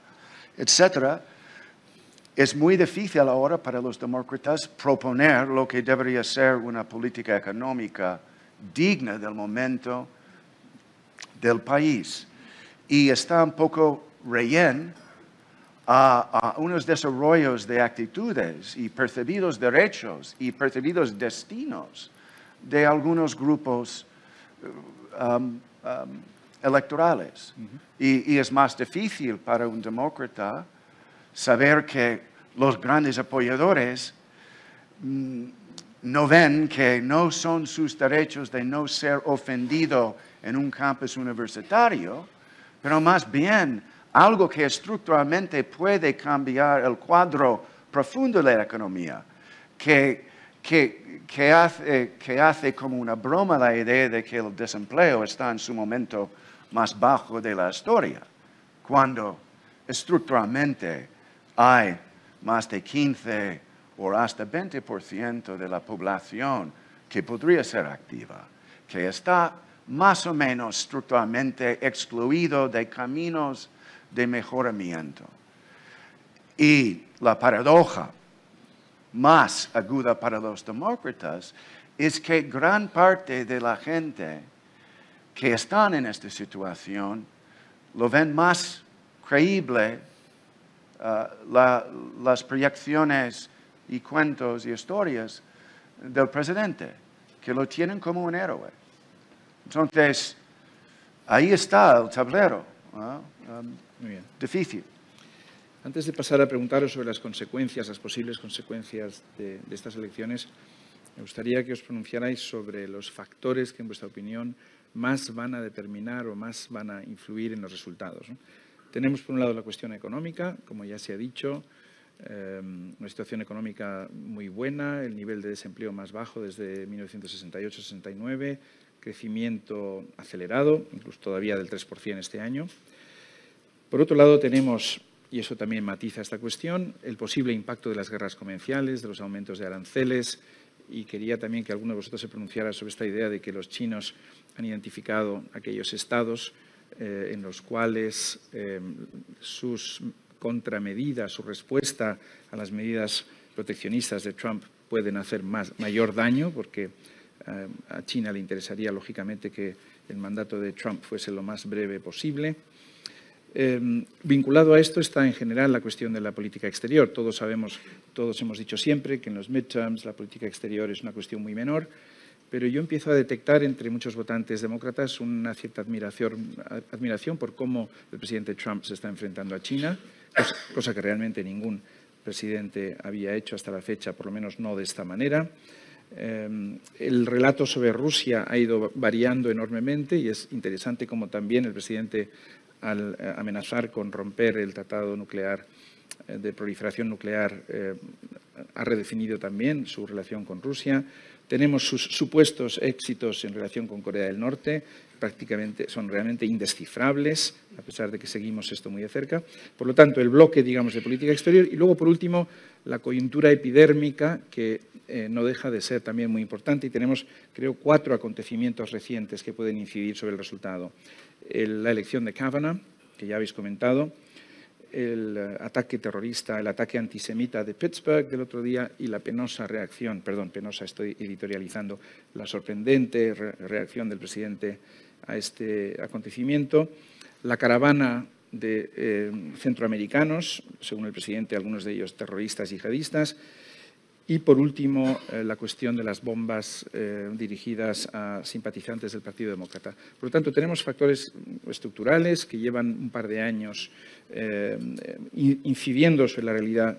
etc., es muy difícil ahora para los demócratas proponer lo que debería ser una política económica digna del momento del país. Y está un poco rehén a unos desarrollos de actitudes y percibidos derechos y percibidos destinos de algunos grupos electorales. Y es más difícil para un demócrata saber que los grandes apoyadores no ven que no son sus derechos de no ser ofendido en un campus universitario, pero más bien algo que estructuralmente puede cambiar el cuadro profundo de la economía, que hace como una broma la idea de que el desempleo está en su momento más bajo de la historia, cuando estructuralmente hay más de 15 o hasta 20% de la población que podría ser activa, que está más o menos estructuralmente excluido de caminos de mejoramiento. Y la paradoja más aguda para los demócratas es que gran parte de la gente que están en esta situación lo ven más creíble las proyecciones y cuentos y historias del presidente, que lo tienen como un héroe. Entonces, ahí está el tablero. Muy bien. Difícil. Antes de pasar a preguntaros sobre las consecuencias, las posibles consecuencias de estas elecciones, Me gustaría que os pronunciarais sobre los factores que, en vuestra opinión, más van a determinar o más van a influir en los resultados, ¿no? Tenemos, por un lado, la cuestión económica, como ya se ha dicho, una situación económica muy buena, el nivel de desempleo más bajo desde 1968-69, crecimiento acelerado, incluso todavía del 3% este año. Por otro lado, tenemos, y eso también matiza esta cuestión, el posible impacto de las guerras comerciales, de los aumentos de aranceles, y quería también que alguno de vosotros se pronunciara sobre esta idea de que los chinos han identificado aquellos estados en los cuales sus contramedidas, su respuesta a las medidas proteccionistas de Trump pueden hacer mayor daño, porque a China le interesaría, lógicamente, que el mandato de Trump fuese lo más breve posible. Vinculado a esto está, en general, la cuestión de la política exterior. Todos hemos dicho siempre que en los midterms la política exterior es una cuestión muy menor, pero yo empiezo a detectar entre muchos votantes demócratas una cierta admiración por cómo el presidente Trump se está enfrentando a China, cosa que realmente ningún presidente había hecho hasta la fecha, por lo menos no de esta manera. El relato sobre Rusia ha ido variando enormemente y es interesante cómo también el presidente, al amenazar con romper el tratado nuclear de proliferación nuclear, ha redefinido también su relación con Rusia. Tenemos sus supuestos éxitos en relación con Corea del Norte, prácticamente son realmente indescifrables, a pesar de que seguimos esto muy de cerca. Por lo tanto, el bloque, digamos, de política exterior y luego, por último, la coyuntura epidérmica, que no deja de ser también muy importante, y tenemos, creo, 4 acontecimientos recientes que pueden incidir sobre el resultado. La elección de Kavanaugh, que ya habéis comentado, el ataque terrorista, el ataque antisemita de Pittsburgh del otro día y la penosa reacción, perdón, penosa estoy editorializando, la sorprendente reacción del presidente a este acontecimiento, la caravana de centroamericanos, según el presidente, algunos de ellos terroristas yihadistas, y, por último, la cuestión de las bombas dirigidas a simpatizantes del Partido Demócrata. Por lo tanto, tenemos factores estructurales que llevan un par de años incidiendo sobre la realidad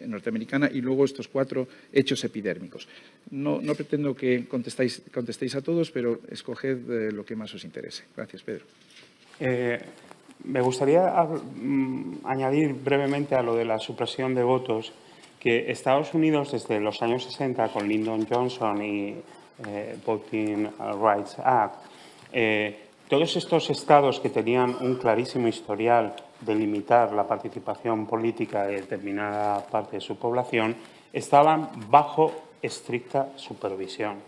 norteamericana y luego estos 4 hechos epidérmicos. No pretendo que contestéis a todos, pero escoged lo que más os interese. Gracias, Pedro. Me gustaría añadir brevemente a lo de la supresión de votos que Estados Unidos, desde los años 60, con Lyndon Johnson y Voting Rights Act, todos estos estados que tenían un clarísimo historial de limitar la participación política de determinada parte de su población, estaban bajo estricta supervisión,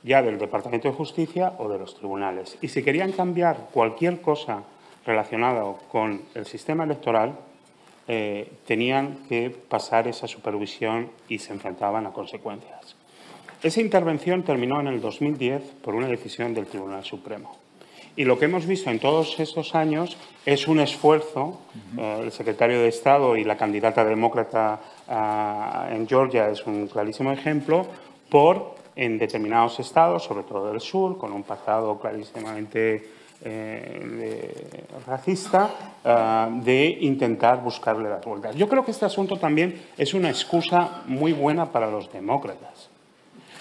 ya del Departamento de Justicia o de los tribunales. Y si querían cambiar cualquier cosa relacionada con el sistema electoral, tenían que pasar esa supervisión y se enfrentaban a consecuencias. Esa intervención terminó en el 2010 por una decisión del Tribunal Supremo. Y lo que hemos visto en todos estos años es un esfuerzo, el secretario de Estado y la candidata demócrata en Georgia es un clarísimo ejemplo, en determinados estados, sobre todo del sur, con un pasado clarísimamente racista, de intentar buscarle las vueltas. Yo creo que este asunto también es una excusa muy buena para los demócratas.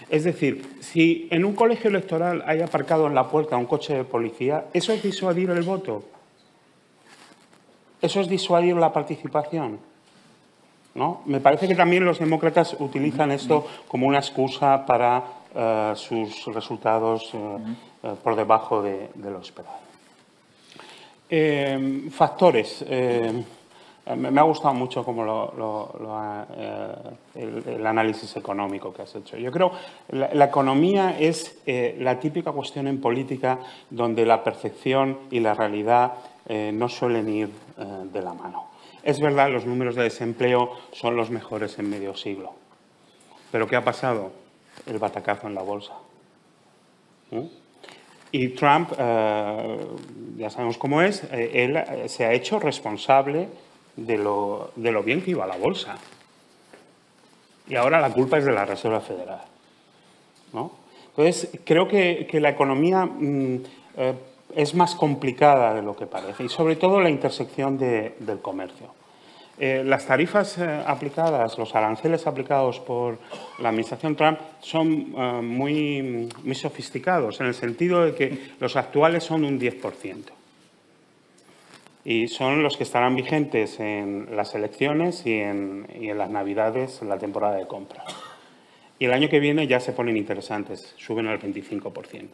Es decir, si en un colegio electoral hay aparcado en la puerta un coche de policía, ¿eso es disuadir el voto? ¿Eso es disuadir la participación? ¿No? Me parece que también los demócratas utilizan esto como una excusa para sus resultados por debajo de lo esperado. Factores. Me ha gustado mucho como el análisis económico que has hecho. Yo creo que la economía es la típica cuestión en política donde la percepción y la realidad no suelen ir de la mano. Es verdad, los números de desempleo son los mejores en medio siglo. ¿Pero qué ha pasado? El batacazo en la bolsa. Y Trump, ya sabemos cómo es, él se ha hecho responsable de lo bien que iba la bolsa. Y ahora la culpa es de la Reserva Federal, ¿no? Entonces, creo que la economía es más complicada de lo que parece y sobre todo la intersección del comercio. Las tarifas aplicadas, los aranceles aplicados por la administración Trump son muy sofisticados, en el sentido de que los actuales son un 10%. Y son los que estarán vigentes en las elecciones y en las Navidades, en la temporada de compra. Y el año que viene ya se ponen interesantes, suben al 25%.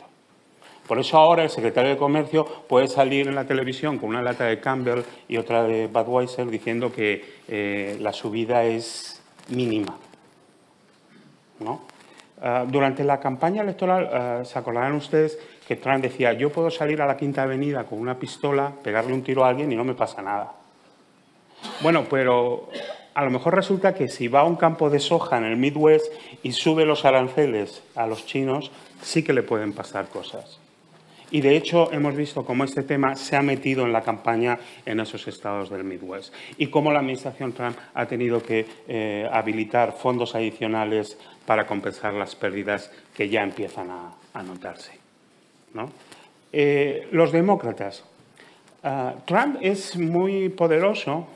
Por eso ahora el secretario de Comercio puede salir en la televisión con una lata de Campbell y otra de Budweiser diciendo que la subida es mínima, ¿no? Durante la campaña electoral, se acordarán ustedes que Trump decía: yo puedo salir a la Quinta Avenida con una pistola, pegarle un tiro a alguien y no me pasa nada. Bueno, pero a lo mejor resulta que si va a un campo de soja en el Midwest y sube los aranceles a los chinos, sí que le pueden pasar cosas. Y, de hecho, hemos visto cómo este tema se ha metido en la campaña en esos estados del Midwest y cómo la administración Trump ha tenido que habilitar fondos adicionales para compensar las pérdidas que ya empiezan a notarse, ¿no? Los demócratas. Trump es muy poderoso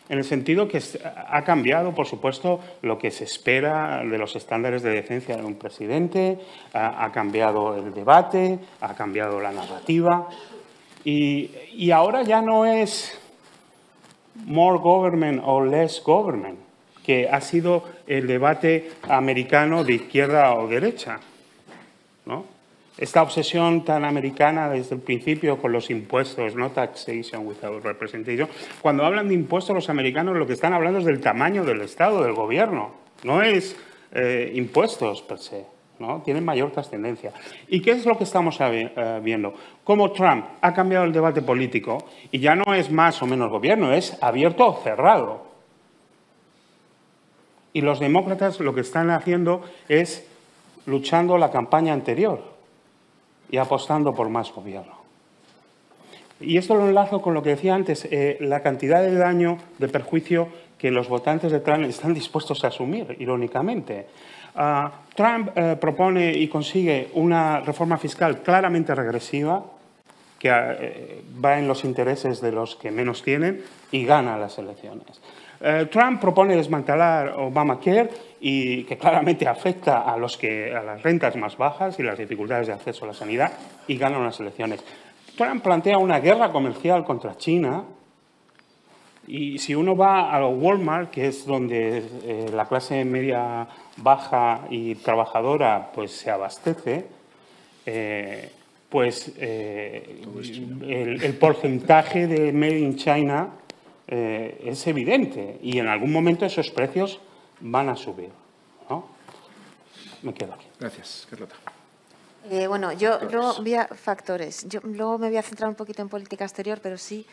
en el sentido que ha cambiado, por supuesto, lo que se espera de los estándares de decencia de un presidente, ha cambiado el debate, ha cambiado la narrativa y ahora ya no es more government o less government, que ha sido el debate americano de izquierda o derecha, ¿no? Esta obsesión tan americana desde el principio con los impuestos, no taxation without representation. Cuando hablan de impuestos los americanos lo que están hablando es del tamaño del Estado, del gobierno. No es impuestos per se, ¿no? Tienen mayor trascendencia. ¿Y qué es lo que estamos viendo? Cómo Trump ha cambiado el debate político y ya no es más o menos gobierno, es abierto o cerrado. Y los demócratas lo que están haciendo es luchando la campaña anterior y apostando por más gobierno. Y esto lo enlazo con lo que decía antes, la cantidad de daño, de perjuicio que los votantes de Trump están dispuestos a asumir, irónicamente. Trump propone y consigue una reforma fiscal claramente regresiva que va en los intereses de los que menos tienen y gana las elecciones. Trump propone desmantelar Obamacare y que claramente afecta a las rentas más bajas y las dificultades de acceso a la sanidad y gana unas elecciones. Trump plantea una guerra comercial contra China y si uno va a Walmart, que es donde la clase media baja y trabajadora pues se abastece, el porcentaje de Made in China es evidente y en algún momento esos precios van a subir, ¿no? Me quedo aquí. Gracias, Carlota. Bueno, yo luego voy a factores. Yo luego me voy a centrar un poquito en política exterior, pero sí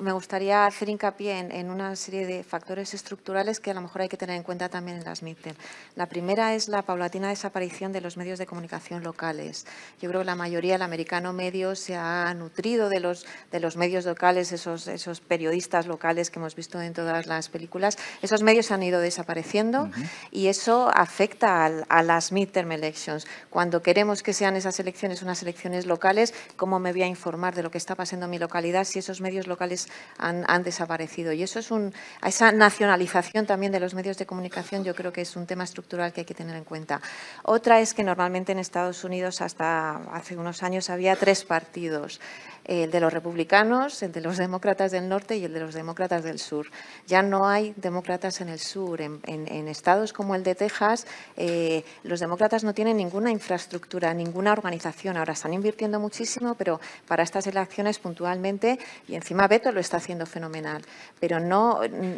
me gustaría hacer hincapié en una serie de factores estructurales que a lo mejor hay que tener en cuenta también en las midterm. La primera es la paulatina desaparición de los medios de comunicación locales. Yo creo que la mayoría del americano medio se ha nutrido de los medios locales, esos periodistas locales que hemos visto en todas las películas. Esos medios han ido desapareciendo y eso afecta a las midterm elections. Cuando queremos que sean esas elecciones unas elecciones locales, ¿cómo me voy a informar de lo que está pasando en mi localidad si esos medios locales han desaparecido? Y eso es esa nacionalización también de los medios de comunicación, yo creo que es un tema estructural que hay que tener en cuenta. Otra es que normalmente en Estados Unidos hasta hace unos años había 3 partidos. El de los republicanos, el de los demócratas del norte y el de los demócratas del sur. Ya no hay demócratas en el sur. En estados como el de Texas, los demócratas no tienen ninguna infraestructura, ninguna organización. Ahora están invirtiendo muchísimo, pero para estas elecciones puntualmente, y encima Beto lo está haciendo fenomenal. Pero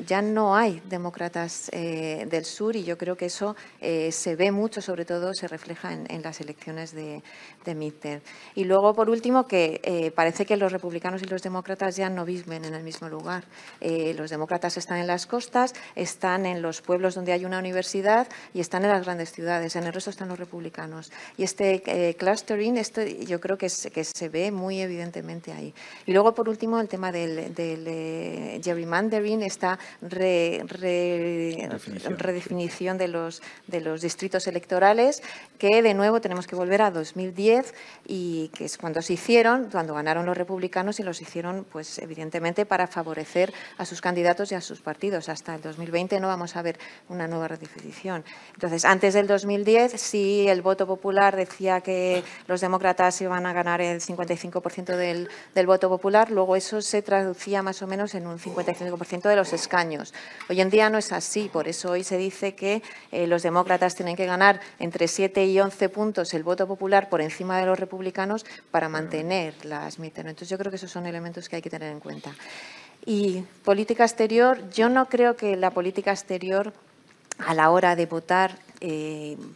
ya no hay demócratas del sur y yo creo que eso se ve mucho, sobre todo se refleja en las elecciones de midterm. Y luego, por último, que parece que los republicanos y los demócratas ya no viven en el mismo lugar. Los demócratas están en las costas, están en los pueblos donde hay una universidad y están en las grandes ciudades. En el resto están los republicanos. Y este clustering, yo creo que se ve muy evidentemente ahí. Y luego, por último, el tema del gerrymandering, esta redefinición de los distritos electorales, que de nuevo tenemos que volver a 2010, y que es cuando se hicieron, cuando ganaron los republicanos, y los hicieron pues evidentemente para favorecer a sus candidatos y a sus partidos. Hasta el 2020 no vamos a ver una nueva redefinición. Entonces, antes del 2010, sí, el voto popular decía que los demócratas iban a ganar el 55% del voto popular, luego eso se traducía más o menos en un 55% de los escaños. Hoy en día no es así, por eso hoy se dice que los demócratas tienen que ganar entre 7 y 11 puntos el voto popular por encima de los republicanos para mantener las midterms. Entonces, yo creo que esos son elementos que hay que tener en cuenta. Y política exterior, yo no creo que la política exterior a la hora de votar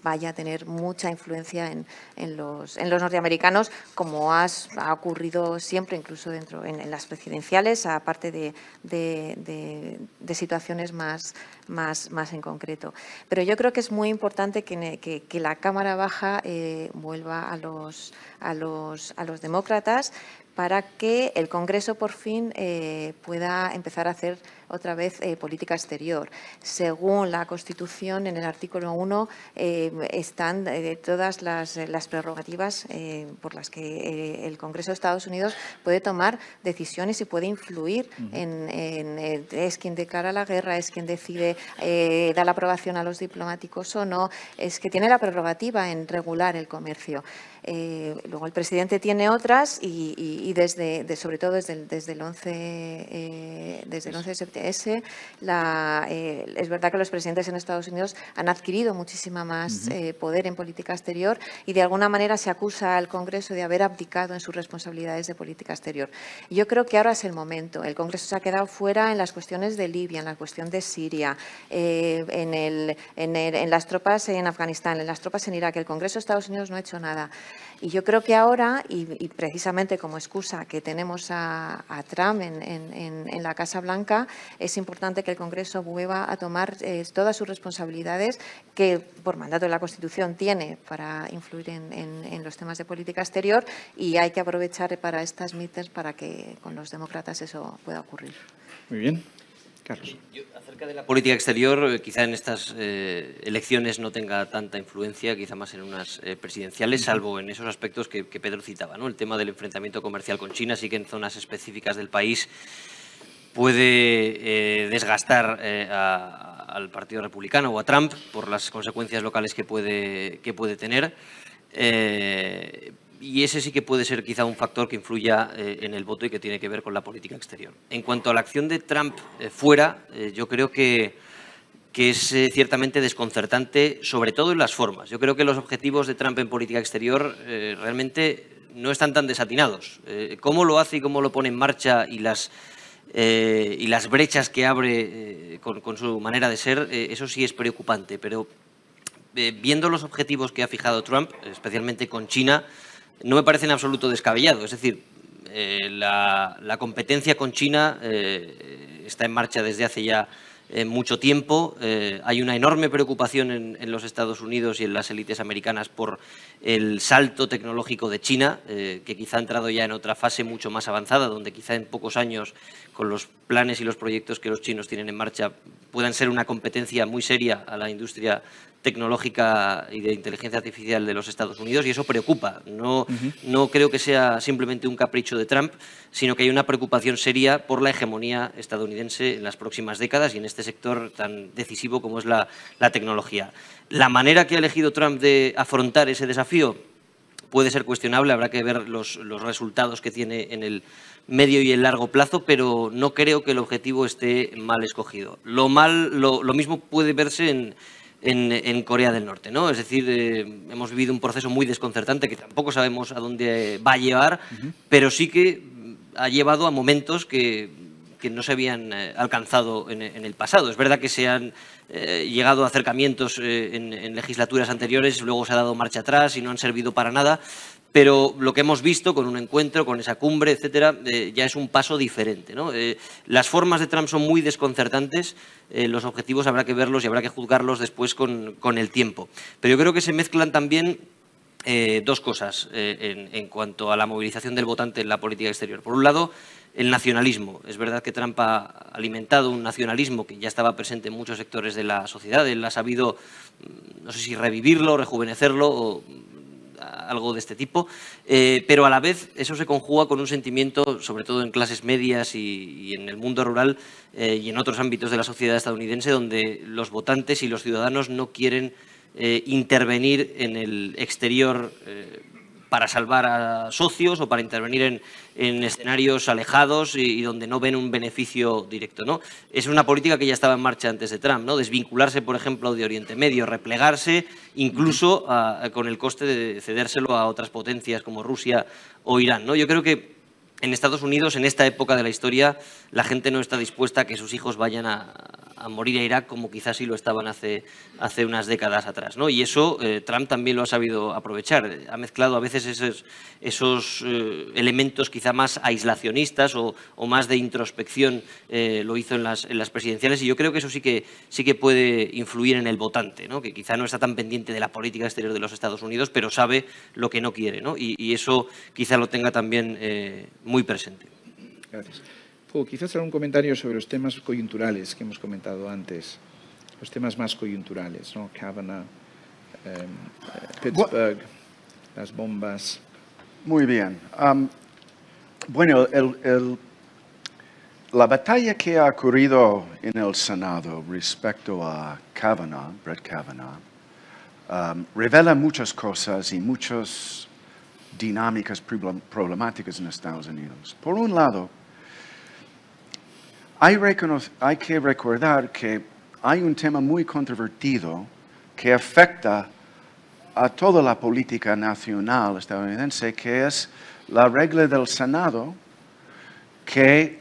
vaya a tener mucha influencia en los norteamericanos, como ha ocurrido siempre, incluso en las presidenciales, aparte de situaciones más en concreto. Pero yo creo que es muy importante que la Cámara Baja vuelva a los demócratas, para que el Congreso por fin pueda empezar a hacer otra vez política exterior. Según la Constitución, en el artículo 1 están todas las prerrogativas por las que el Congreso de Estados Unidos puede tomar decisiones y puede influir es quien declara la guerra, es quien decide dar la aprobación a los diplomáticos o no, es que tiene la prerrogativa en regular el comercio. Luego el presidente tiene otras y sobre todo desde el 11 de septiembre, es verdad que los presidentes en Estados Unidos han adquirido muchísima más poder en política exterior, y de alguna manera se acusa al Congreso de haber abdicado en sus responsabilidades de política exterior. Yo creo que ahora es el momento. El Congreso se ha quedado fuera en las cuestiones de Libia, en la cuestión de Siria, en las tropas en Afganistán, en las tropas en Irak. El Congreso de Estados Unidos no ha hecho nada. Y yo creo que ahora, y precisamente como excusa que tenemos a Trump en la Casa Blanca, es importante que el Congreso vuelva a tomar todas sus responsabilidades que por mandato de la Constitución tiene para influir en los temas de política exterior, y hay que aprovechar para estas midterms para que con los demócratas eso pueda ocurrir. Muy bien. Carlos. Acerca de la política exterior, quizá en estas elecciones no tenga tanta influencia, quizá más en unas presidenciales, salvo en esos aspectos que Pedro citaba, ¿no? El tema del enfrentamiento comercial con China, sí que en zonas específicas del país puede desgastar al Partido Republicano o a Trump por las consecuencias locales que puede tener. Y ese sí que puede ser quizá un factor que influya en el voto y que tiene que ver con la política exterior. En cuanto a la acción de Trump fuera, yo creo que es ciertamente desconcertante, sobre todo en las formas. Yo creo que los objetivos de Trump en política exterior realmente no están tan desatinados. Cómo lo hace y cómo lo pone en marcha y las brechas que abre con su manera de ser, eso sí es preocupante. Pero viendo los objetivos que ha fijado Trump, especialmente con China, no me parece en absoluto descabellado. Es decir, la competencia con China está en marcha desde hace ya mucho tiempo. Hay una enorme preocupación en los Estados Unidos y en las élites americanas por el salto tecnológico de China, que quizá ha entrado ya en otra fase mucho más avanzada, donde quizá en pocos años, con los planes y los proyectos que los chinos tienen en marcha, puedan ser una competencia muy seria a la industria tecnológica y de inteligencia artificial de los Estados Unidos, y eso preocupa. No creo que sea simplemente un capricho de Trump, sino que hay una preocupación seria por la hegemonía estadounidense en las próximas décadas y en este sector tan decisivo como es la tecnología. La manera que ha elegido Trump de afrontar ese desafío puede ser cuestionable, habrá que ver los resultados que tiene en el medio y el largo plazo, pero no creo que el objetivo esté mal escogido. Lo mismo puede verse en Corea del Norte, ¿no? Es decir, hemos vivido un proceso muy desconcertante que tampoco sabemos a dónde va a llevar, pero sí que ha llevado a momentos que no se habían alcanzado en el pasado. Es verdad que se han llegado a acercamientos en legislaturas anteriores, luego se ha dado marcha atrás y no han servido para nada, pero lo que hemos visto con un encuentro, con esa cumbre, etcétera, ya es un paso diferente, ¿no? Las formas de Trump son muy desconcertantes, los objetivos habrá que verlos y habrá que juzgarlos después con el tiempo. Pero yo creo que se mezclan también dos cosas en cuanto a la movilización del votante en la política exterior. Por un lado, el nacionalismo. Es verdad que Trump ha alimentado un nacionalismo que ya estaba presente en muchos sectores de la sociedad. Él ha sabido, no sé si revivirlo, rejuvenecerlo o algo de este tipo, pero a la vez eso se conjuga con un sentimiento, sobre todo en clases medias y en el mundo rural y en otros ámbitos de la sociedad estadounidense, donde los votantes y los ciudadanos no quieren intervenir en el exterior para salvar a socios o para intervenir en escenarios alejados y donde no ven un beneficio directo, ¿no? Es una política que ya estaba en marcha antes de Trump, ¿no? Desvincularse, por ejemplo, de Oriente Medio, replegarse, incluso con el coste de cedérselo a otras potencias como Rusia o Irán, ¿no? Yo creo que en Estados Unidos, en esta época de la historia, la gente no está dispuesta a que sus hijos vayan a morir a Irak como quizás sí lo estaban hace unas décadas atrás, ¿no? Y eso Trump también lo ha sabido aprovechar. Ha mezclado a veces esos elementos quizá más aislacionistas o más de introspección, lo hizo en las presidenciales, y yo creo que eso sí que puede influir en el votante, ¿no? Que quizá no está tan pendiente de la política exterior de los Estados Unidos, pero sabe lo que no quiere, ¿no? Y eso quizá lo tenga también muy presente. Gracias. Quizás algún comentario sobre los temas coyunturales que hemos comentado antes, los temas más coyunturales, ¿no? Kavanaugh, Pittsburgh, las bombas. Muy bien. Bueno, la batalla que ha ocurrido en el Senado respecto a Brett Kavanaugh, revela muchas cosas y muchas dinámicas problemáticas en Estados Unidos. Por un lado, hay que recordar que hay un tema muy controvertido que afecta a toda la política nacional estadounidense, que es la regla del Senado que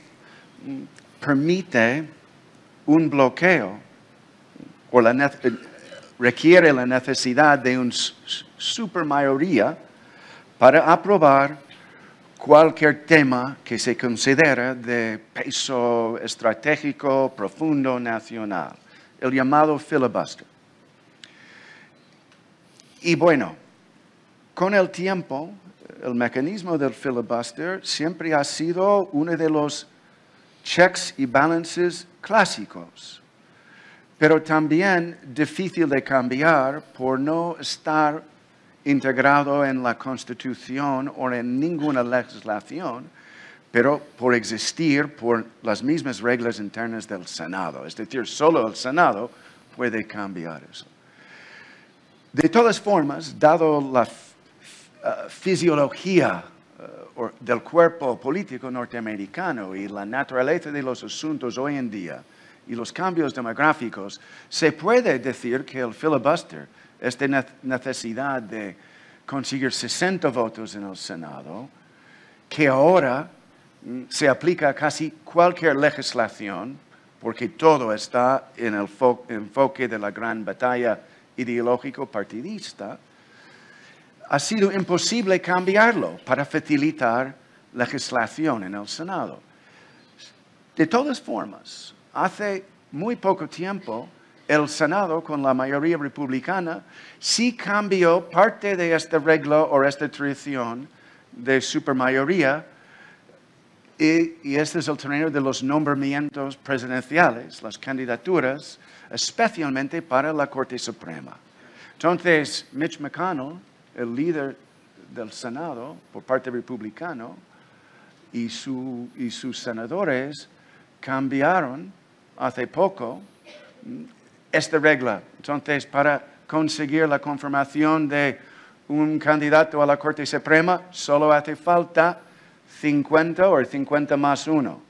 permite un bloqueo o requiere la necesidad de una supermayoría para aprobar cualquier tema que se considera de peso estratégico profundo nacional, el llamado filibuster. Y bueno, con el tiempo, el mecanismo del filibuster siempre ha sido uno de los checks y balances clásicos, pero también difícil de cambiar por no estar integrado en la Constitución o en ninguna legislación, pero por existir por las mismas reglas internas del Senado. Es decir, solo el Senado puede cambiar eso. De todas formas, dado la fisiología del cuerpo político norteamericano y la naturaleza de los asuntos hoy en día y los cambios demográficos, se puede decir que el filibuster, esta necesidad de conseguir 60 votos en el Senado, que ahora se aplica a casi cualquier legislación, porque todo está en el enfoque de la gran batalla ideológico partidista, ha sido imposible cambiarlo para facilitar legislación en el Senado. De todas formas, hace muy poco tiempo, el Senado, con la mayoría republicana, sí cambió parte de esta regla o esta tradición de supermayoría, y este es el terreno de los nombramientos presidenciales, las candidaturas, especialmente para la Corte Suprema. Entonces, Mitch McConnell, el líder del Senado por parte republicano, y sus senadores cambiaron hace poco esta regla. Entonces, para conseguir la confirmación de un candidato a la Corte Suprema, solo hace falta 50 o 50 más 1.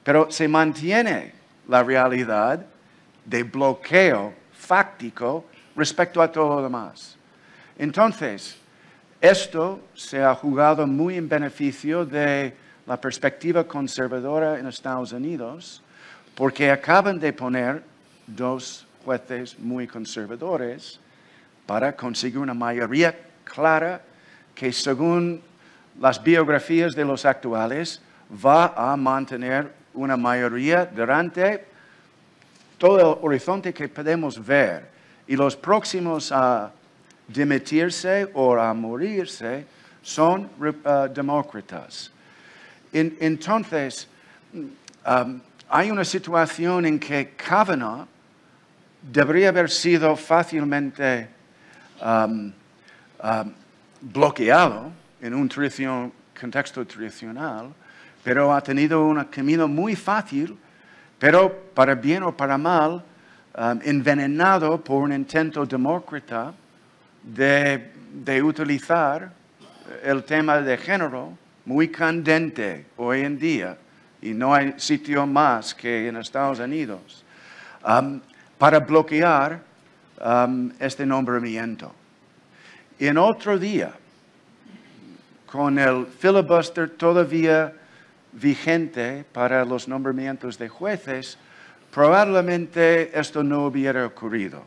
Pero se mantiene la realidad de bloqueo fáctico respecto a todo lo demás. Entonces, esto se ha jugado muy en beneficio de la perspectiva conservadora en Estados Unidos, porque acaban de poner dos jueces muy conservadores para conseguir una mayoría clara que, según las biografías de los actuales, va a mantener una mayoría durante todo el horizonte que podemos ver. Y los próximos a dimitirse o a morirse son demócratas. Entonces, hay una situación en que Kavanaugh debería haber sido fácilmente bloqueado en un contexto tradicional, pero ha tenido un camino muy fácil, pero para bien o para mal, envenenado por un intento demócrata de utilizar el tema de género muy candente hoy en día, y no hay sitio más que en Estados Unidos, para bloquear este nombramiento. Y en otro día, con el filibuster todavía vigente para los nombramientos de jueces, probablemente esto no hubiera ocurrido.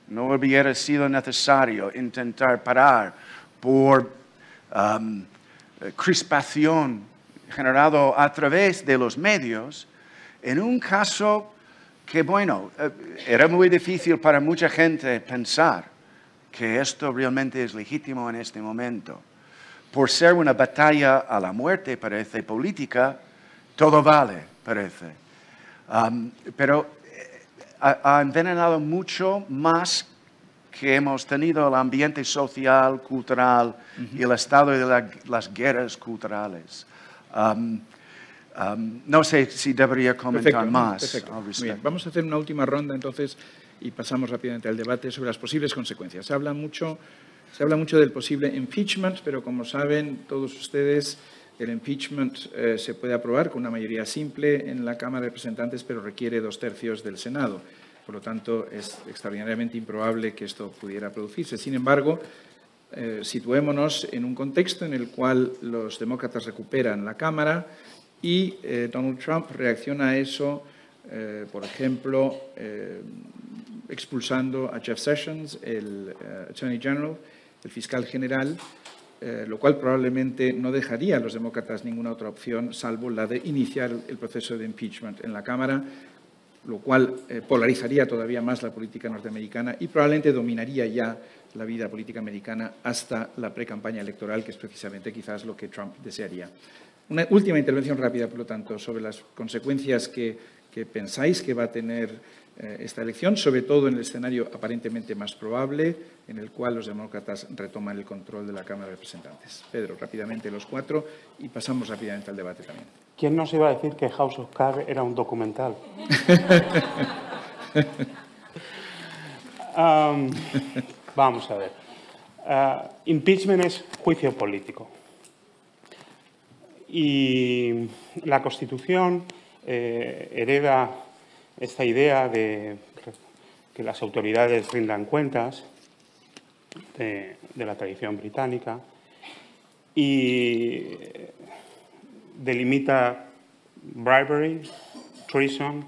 No hubiera sido necesario intentar parar por crispación generado a través de los medios en un caso que, bueno, era muy difícil para mucha gente pensar que esto realmente es legítimo en este momento. Por ser una batalla a la muerte, parece, política, todo vale, parece. Pero ha envenenado mucho más que hemos tenido el ambiente social, cultural y el estado de las guerras culturales. No sé si debería comentar más al respecto. Bien. Vamos a hacer una última ronda entonces y pasamos rápidamente al debate sobre las posibles consecuencias. Se habla mucho del posible impeachment, pero como saben todos ustedes, el impeachment se puede aprobar con una mayoría simple en la Cámara de Representantes, pero requiere 2/3 del Senado. Por lo tanto, es extraordinariamente improbable que esto pudiera producirse. Sin embargo, situémonos en un contexto en el cual los demócratas recuperan la Cámara y Donald Trump reacciona a eso, por ejemplo, expulsando a Jeff Sessions, el Attorney General, el fiscal general, lo cual probablemente no dejaría a los demócratas ninguna otra opción salvo la de iniciar el proceso de impeachment en la Cámara, lo cual polarizaría todavía más la política norteamericana y probablemente dominaría ya la vida política americana hasta la pre-campaña electoral, que es precisamente quizás lo que Trump desearía. Una última intervención rápida, por lo tanto, sobre las consecuencias que pensáis que va a tener esta elección, sobre todo en el escenario aparentemente más probable, en el cual los demócratas retoman el control de la Cámara de Representantes. Pedro, rápidamente los 4 y pasamos rápidamente al debate también. ¿Quién nos iba a decir que House of Cards era un documental? Vamos a ver. Impeachment es juicio político. Y la Constitución hereda esta idea de que las autoridades rindan cuentas de la tradición británica y delimita bribery, treason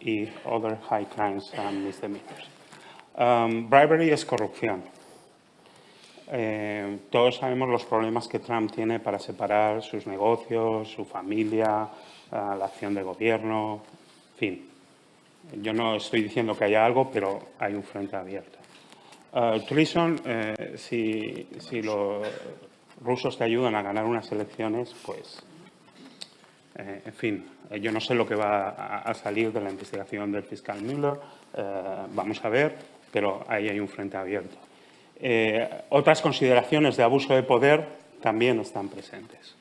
y other high crimes and misdemeanors. Bribery es corrupción. Todos sabemos los problemas que Trump tiene para separar sus negocios, su familia, la acción de gobierno, en fin. Yo no estoy diciendo que haya algo, pero hay un frente abierto. Treason, si los rusos te ayudan a ganar unas elecciones, pues, en fin, yo no sé lo que va a salir de la investigación del fiscal Mueller, vamos a ver, pero ahí hay un frente abierto. Otras consideraciones de abuso de poder también están presentes.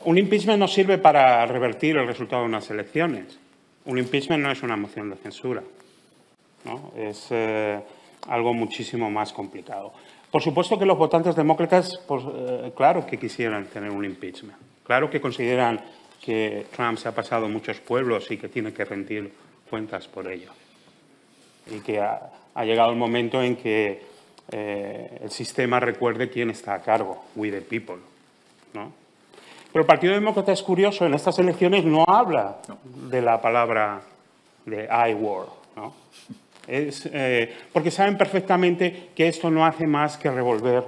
Un impeachment no sirve para revertir el resultado de unas elecciones. Un impeachment no es una moción de censura, ¿no? Es algo muchísimo más complicado. Por supuesto que los votantes demócratas, pues, claro que quisieran tener un impeachment. Claro que consideran que Trump se ha pasado muchos pueblos y que tiene que rendir cuentas por ello. Y que ha llegado el momento en que el sistema recuerde quién está a cargo, we the people, ¿no? Pero el Partido Demócrata es curioso, en estas elecciones no habla de la palabra de I war, ¿no? Porque saben perfectamente que esto no hace más que revolver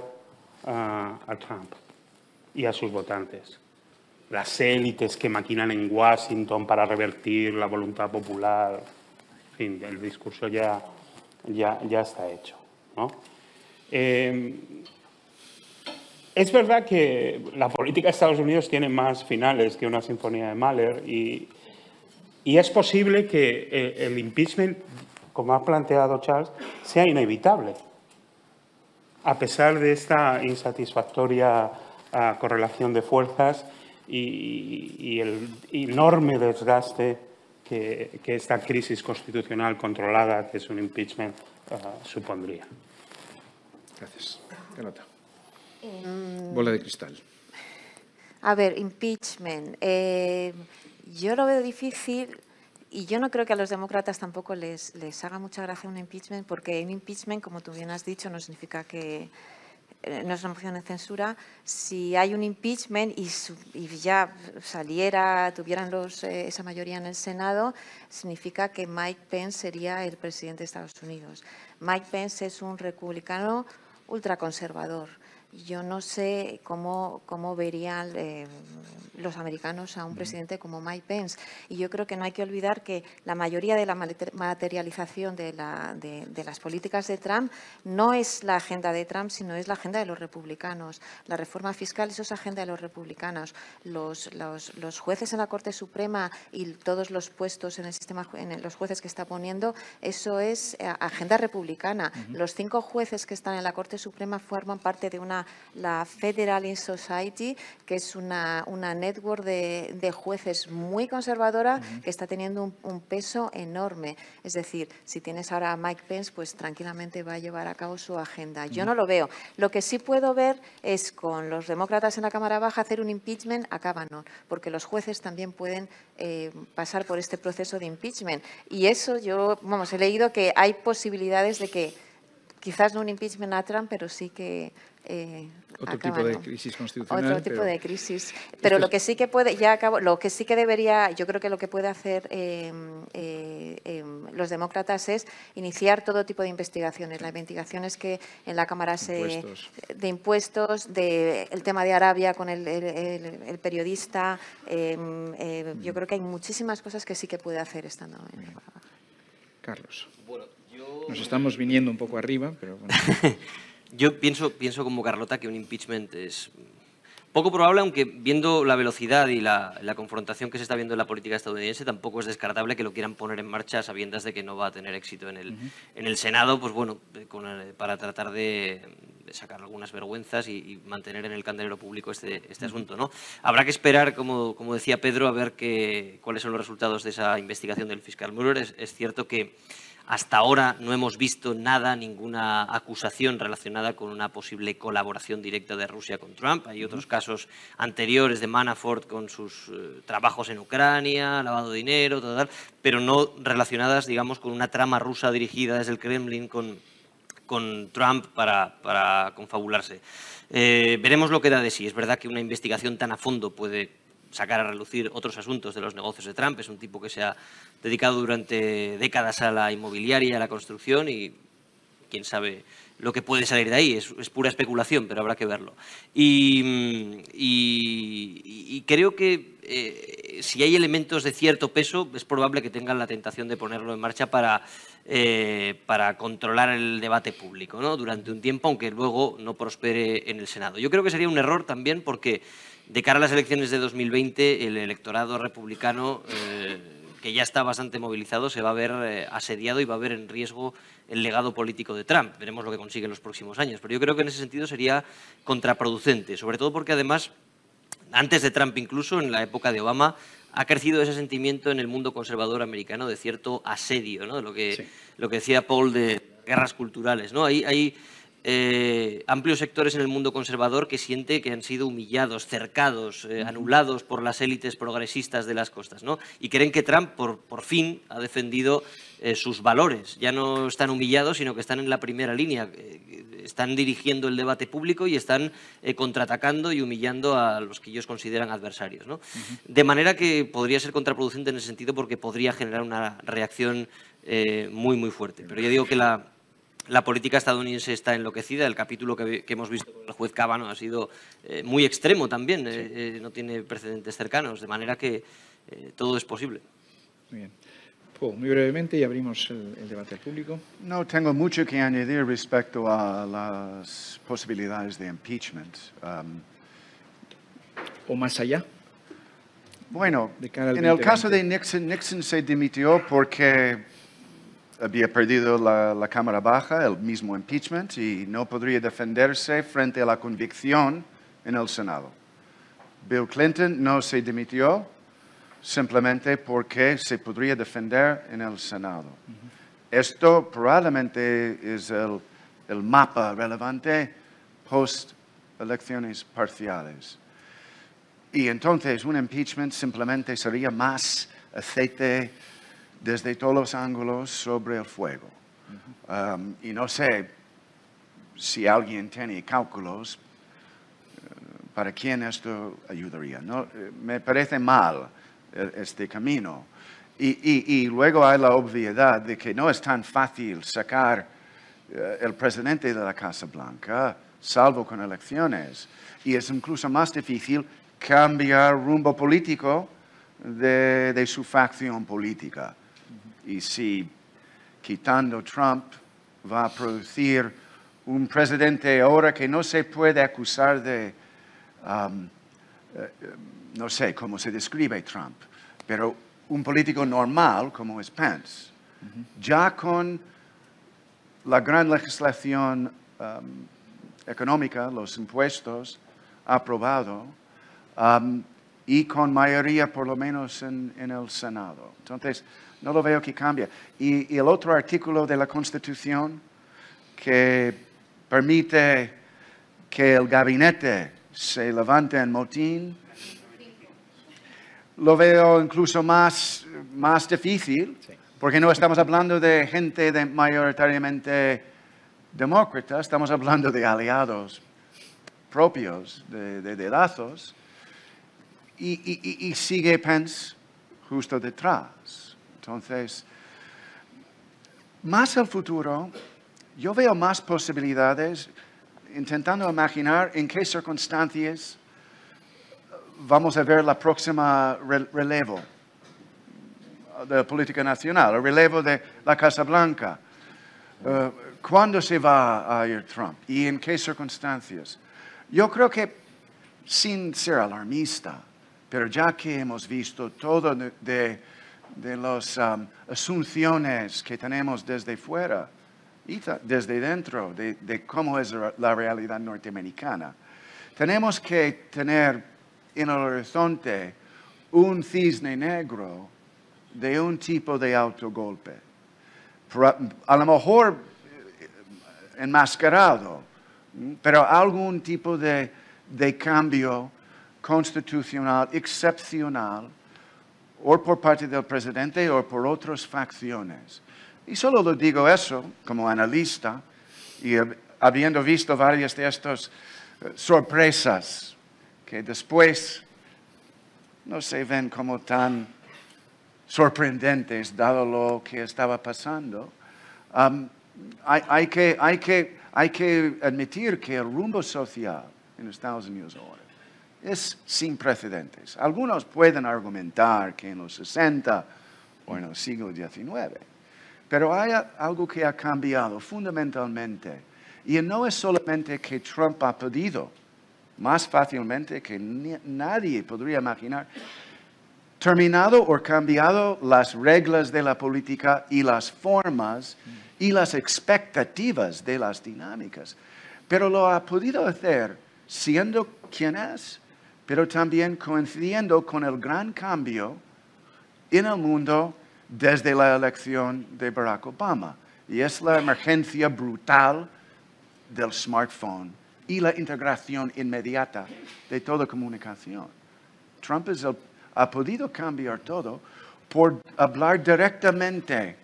a Trump y a sus votantes. Las élites que maquinan en Washington para revertir la voluntad popular, en fin, el discurso ya está hecho, ¿no? Es verdad que la política de Estados Unidos tiene más finales que una sinfonía de Mahler y es posible que el impeachment, como ha planteado Charles, sea inevitable, a pesar de esta insatisfactoria correlación de fuerzas y el enorme desgaste que esta crisis constitucional controlada, que es un impeachment, supondría. Gracias. Carlota. Bola de cristal. A ver, impeachment. Yo lo veo difícil y yo no creo que a los demócratas tampoco les haga mucha gracia un impeachment, porque un impeachment, como tú bien has dicho, no significa que no es una moción de censura. Si hay un impeachment y ya tuvieran esa mayoría en el Senado, significa que Mike Pence sería el presidente de Estados Unidos. Mike Pence es un republicano ultraconservador. Yo no sé cómo verían los americanos a un presidente como Mike Pence. Y yo creo que no hay que olvidar que la mayoría de la materialización de las políticas de Trump no es la agenda de Trump, sino es la agenda de los republicanos. La reforma fiscal, eso es agenda de los republicanos. Los jueces en la Corte Suprema y todos los puestos en el sistema, los jueces que está poniendo, eso es agenda republicana. Los 5 jueces que están en la Corte Suprema forman parte de la Federal Society, que es una network de jueces muy conservadora que está teniendo un peso enorme. Es decir, si tienes ahora a Mike Pence, pues tranquilamente va a llevar a cabo su agenda. Yo no lo veo. Lo que sí puedo ver es con los demócratas en la Cámara Baja hacer un impeachment a Kavanaugh, porque los jueces también pueden pasar por este proceso de impeachment. Y eso he leído que hay posibilidades de que quizás no un impeachment a Trump, pero sí que otro tipo de crisis constitucional. Otro tipo de crisis. Pero lo que sí que puede, lo que sí que debería, yo creo que lo que puede hacer los demócratas es iniciar todo tipo de investigaciones. Las investigaciones que en la Cámara de impuestos, el tema de Arabia con el periodista. Yo creo que hay muchísimas cosas que sí que puede hacer estando en la Cámara Baja. Carlos. Bueno, nos estamos viniendo un poco arriba, pero bueno. Yo pienso como Carlota que un impeachment es poco probable, aunque viendo la velocidad y la confrontación que se está viendo en la política estadounidense, tampoco es descartable que lo quieran poner en marcha a sabiendas de que no va a tener éxito en el Senado, pues bueno, para tratar de sacar algunas vergüenzas y mantener en el candelero público este asunto, ¿no? Habrá que esperar, como decía Pedro, a ver cuáles son los resultados de esa investigación del fiscal Mueller. Es cierto que hasta ahora no hemos visto ninguna acusación relacionada con una posible colaboración directa de Rusia con Trump. Hay otros casos anteriores de Manafort con sus trabajos en Ucrania, lavado de dinero, tal, pero no relacionadas, digamos, con una trama rusa dirigida desde el Kremlin con Trump para confabularse. Veremos lo que da de sí. Es verdad que una investigación tan a fondo puede sacar a relucir otros asuntos de los negocios de Trump. Es un tipo que se ha dedicado durante décadas a la inmobiliaria y a la construcción y quién sabe lo que puede salir de ahí. Es pura especulación, pero habrá que verlo. Y creo que si hay elementos de cierto peso, es probable que tengan la tentación de ponerlo en marcha para controlar el debate público, ¿no? Durante un tiempo, aunque luego no prospere en el Senado. Yo creo que sería un error también porque de cara a las elecciones de 2020, el electorado republicano, que ya está bastante movilizado, se va a ver asediado y va a ver en riesgo el legado político de Trump. Veremos lo que consigue en los próximos años. Pero yo creo que en ese sentido sería contraproducente, sobre todo porque además, antes de Trump incluso, en la época de Obama, ha crecido ese sentimiento en el mundo conservador americano de cierto asedio, ¿no? Lo que decía Paul de guerras culturales, ¿no? Hay amplios sectores en el mundo conservador que siente que han sido humillados, cercados, anulados por las élites progresistas de las costas, ¿no? Y creen que Trump, por fin, ha defendido sus valores. Ya no están humillados, sino que están en la primera línea. Están dirigiendo el debate público y están contraatacando y humillando a los que ellos consideran adversarios, ¿no? De manera que podría ser contraproducente en ese sentido porque podría generar una reacción muy, muy fuerte. Pero yo digo que la política estadounidense está enloquecida. El capítulo que hemos visto con el juez Kavanaugh ha sido muy extremo también. No tiene precedentes cercanos, de manera que todo es posible. Muy bien. Muy brevemente y abrimos el debate al público. No tengo mucho que añadir respecto a las posibilidades de impeachment. ¿O más allá? Bueno, De cara al en el 2020. caso de Nixon, Nixon se dimitió porque había perdido la Cámara Baja, el mismo impeachment, y no podría defenderse frente a la convicción en el Senado. Bill Clinton no se dimitió simplemente porque se podría defender en el Senado. Esto probablemente es el mapa relevante post-elecciones parciales. Y entonces un impeachment simplemente sería más aceite desde todos los ángulos sobre el fuego. Y no sé si alguien tiene cálculos para quién esto ayudaría. No, me parece mal este camino. Y luego hay la obviedad de que no es tan fácil sacar el presidente de la Casa Blanca, salvo con elecciones. Y es incluso más difícil cambiar rumbo político de su facción política. Y si quitando Trump va a producir un presidente ahora que no se puede acusar de, no sé cómo se describe Trump, pero un político normal como es Pence, ya con la gran legislación económica, los impuestos aprobado, y con mayoría por lo menos en el Senado. Entonces, no lo veo que cambie. Y el otro artículo de la Constitución que permite que el gabinete se levante en motín, lo veo incluso más difícil, porque no estamos hablando de gente mayoritariamente demócrata, estamos hablando de aliados propios, de dedazos, y sigue Pence justo detrás. Entonces, más al futuro, yo veo más posibilidades intentando imaginar en qué circunstancias vamos a ver la próxima relevo de la política nacional, el relevo de la Casa Blanca. ¿Cuándo se va a ir Trump? ¿Y en qué circunstancias? Yo creo que, sin ser alarmista, pero ya que hemos visto todo de las asunciones que tenemos desde fuera y desde dentro de cómo es la realidad norteamericana, tenemos que tener en el horizonte un cisne negro de un tipo de autogolpe. A lo mejor enmascarado, pero algún tipo de cambio constitucional excepcional, o por parte del presidente o por otras facciones. Y solo lo digo eso como analista, y habiendo visto varias de estas sorpresas que después no se ven como tan sorprendentes dado lo que estaba pasando, hay que admitir que el rumbo social en Estados Unidos ahora es sin precedentes. Algunos pueden argumentar que en los 60 o en el siglo XIX, pero hay algo que ha cambiado fundamentalmente. Y no es solamente que Trump ha podido, más fácilmente que nadie podría imaginar, terminado o cambiado las reglas de la política y las formas y las expectativas de las dinámicas. Pero lo ha podido hacer siendo quien es, pero también coincidiendo con el gran cambio en el mundo desde la elección de Barack Obama. Y es la emergencia brutal del smartphone y la integración inmediata de toda comunicación. Trump ha podido cambiar todo por hablar directamente,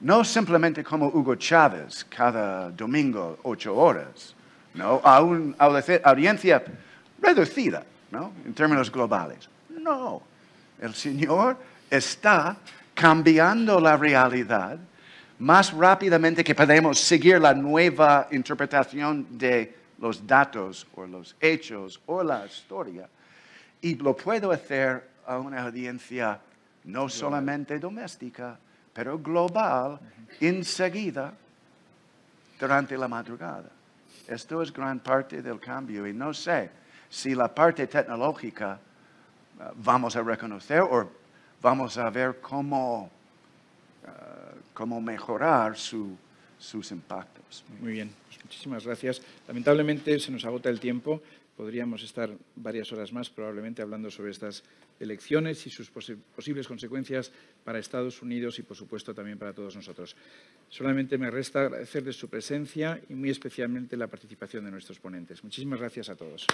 no simplemente como Hugo Chávez, cada domingo 8 horas, ¿no? A una audiencia reducida, ¿no? En términos globales. No, el Señor está cambiando la realidad más rápidamente que podemos seguir la nueva interpretación de los datos o los hechos o la historia. Y lo puedo hacer a una audiencia no solamente doméstica, pero global enseguida durante la madrugada. Esto es gran parte del cambio y no sé si la parte tecnológica vamos a reconocer o vamos a ver cómo mejorar sus impactos. Muy bien, pues muchísimas gracias. Lamentablemente se nos agota el tiempo. Podríamos estar varias horas más probablemente hablando sobre estas elecciones y sus posibles consecuencias para Estados Unidos y, por supuesto, también para todos nosotros. Solamente me resta agradecerles su presencia y muy especialmente la participación de nuestros ponentes. Muchísimas gracias a todos.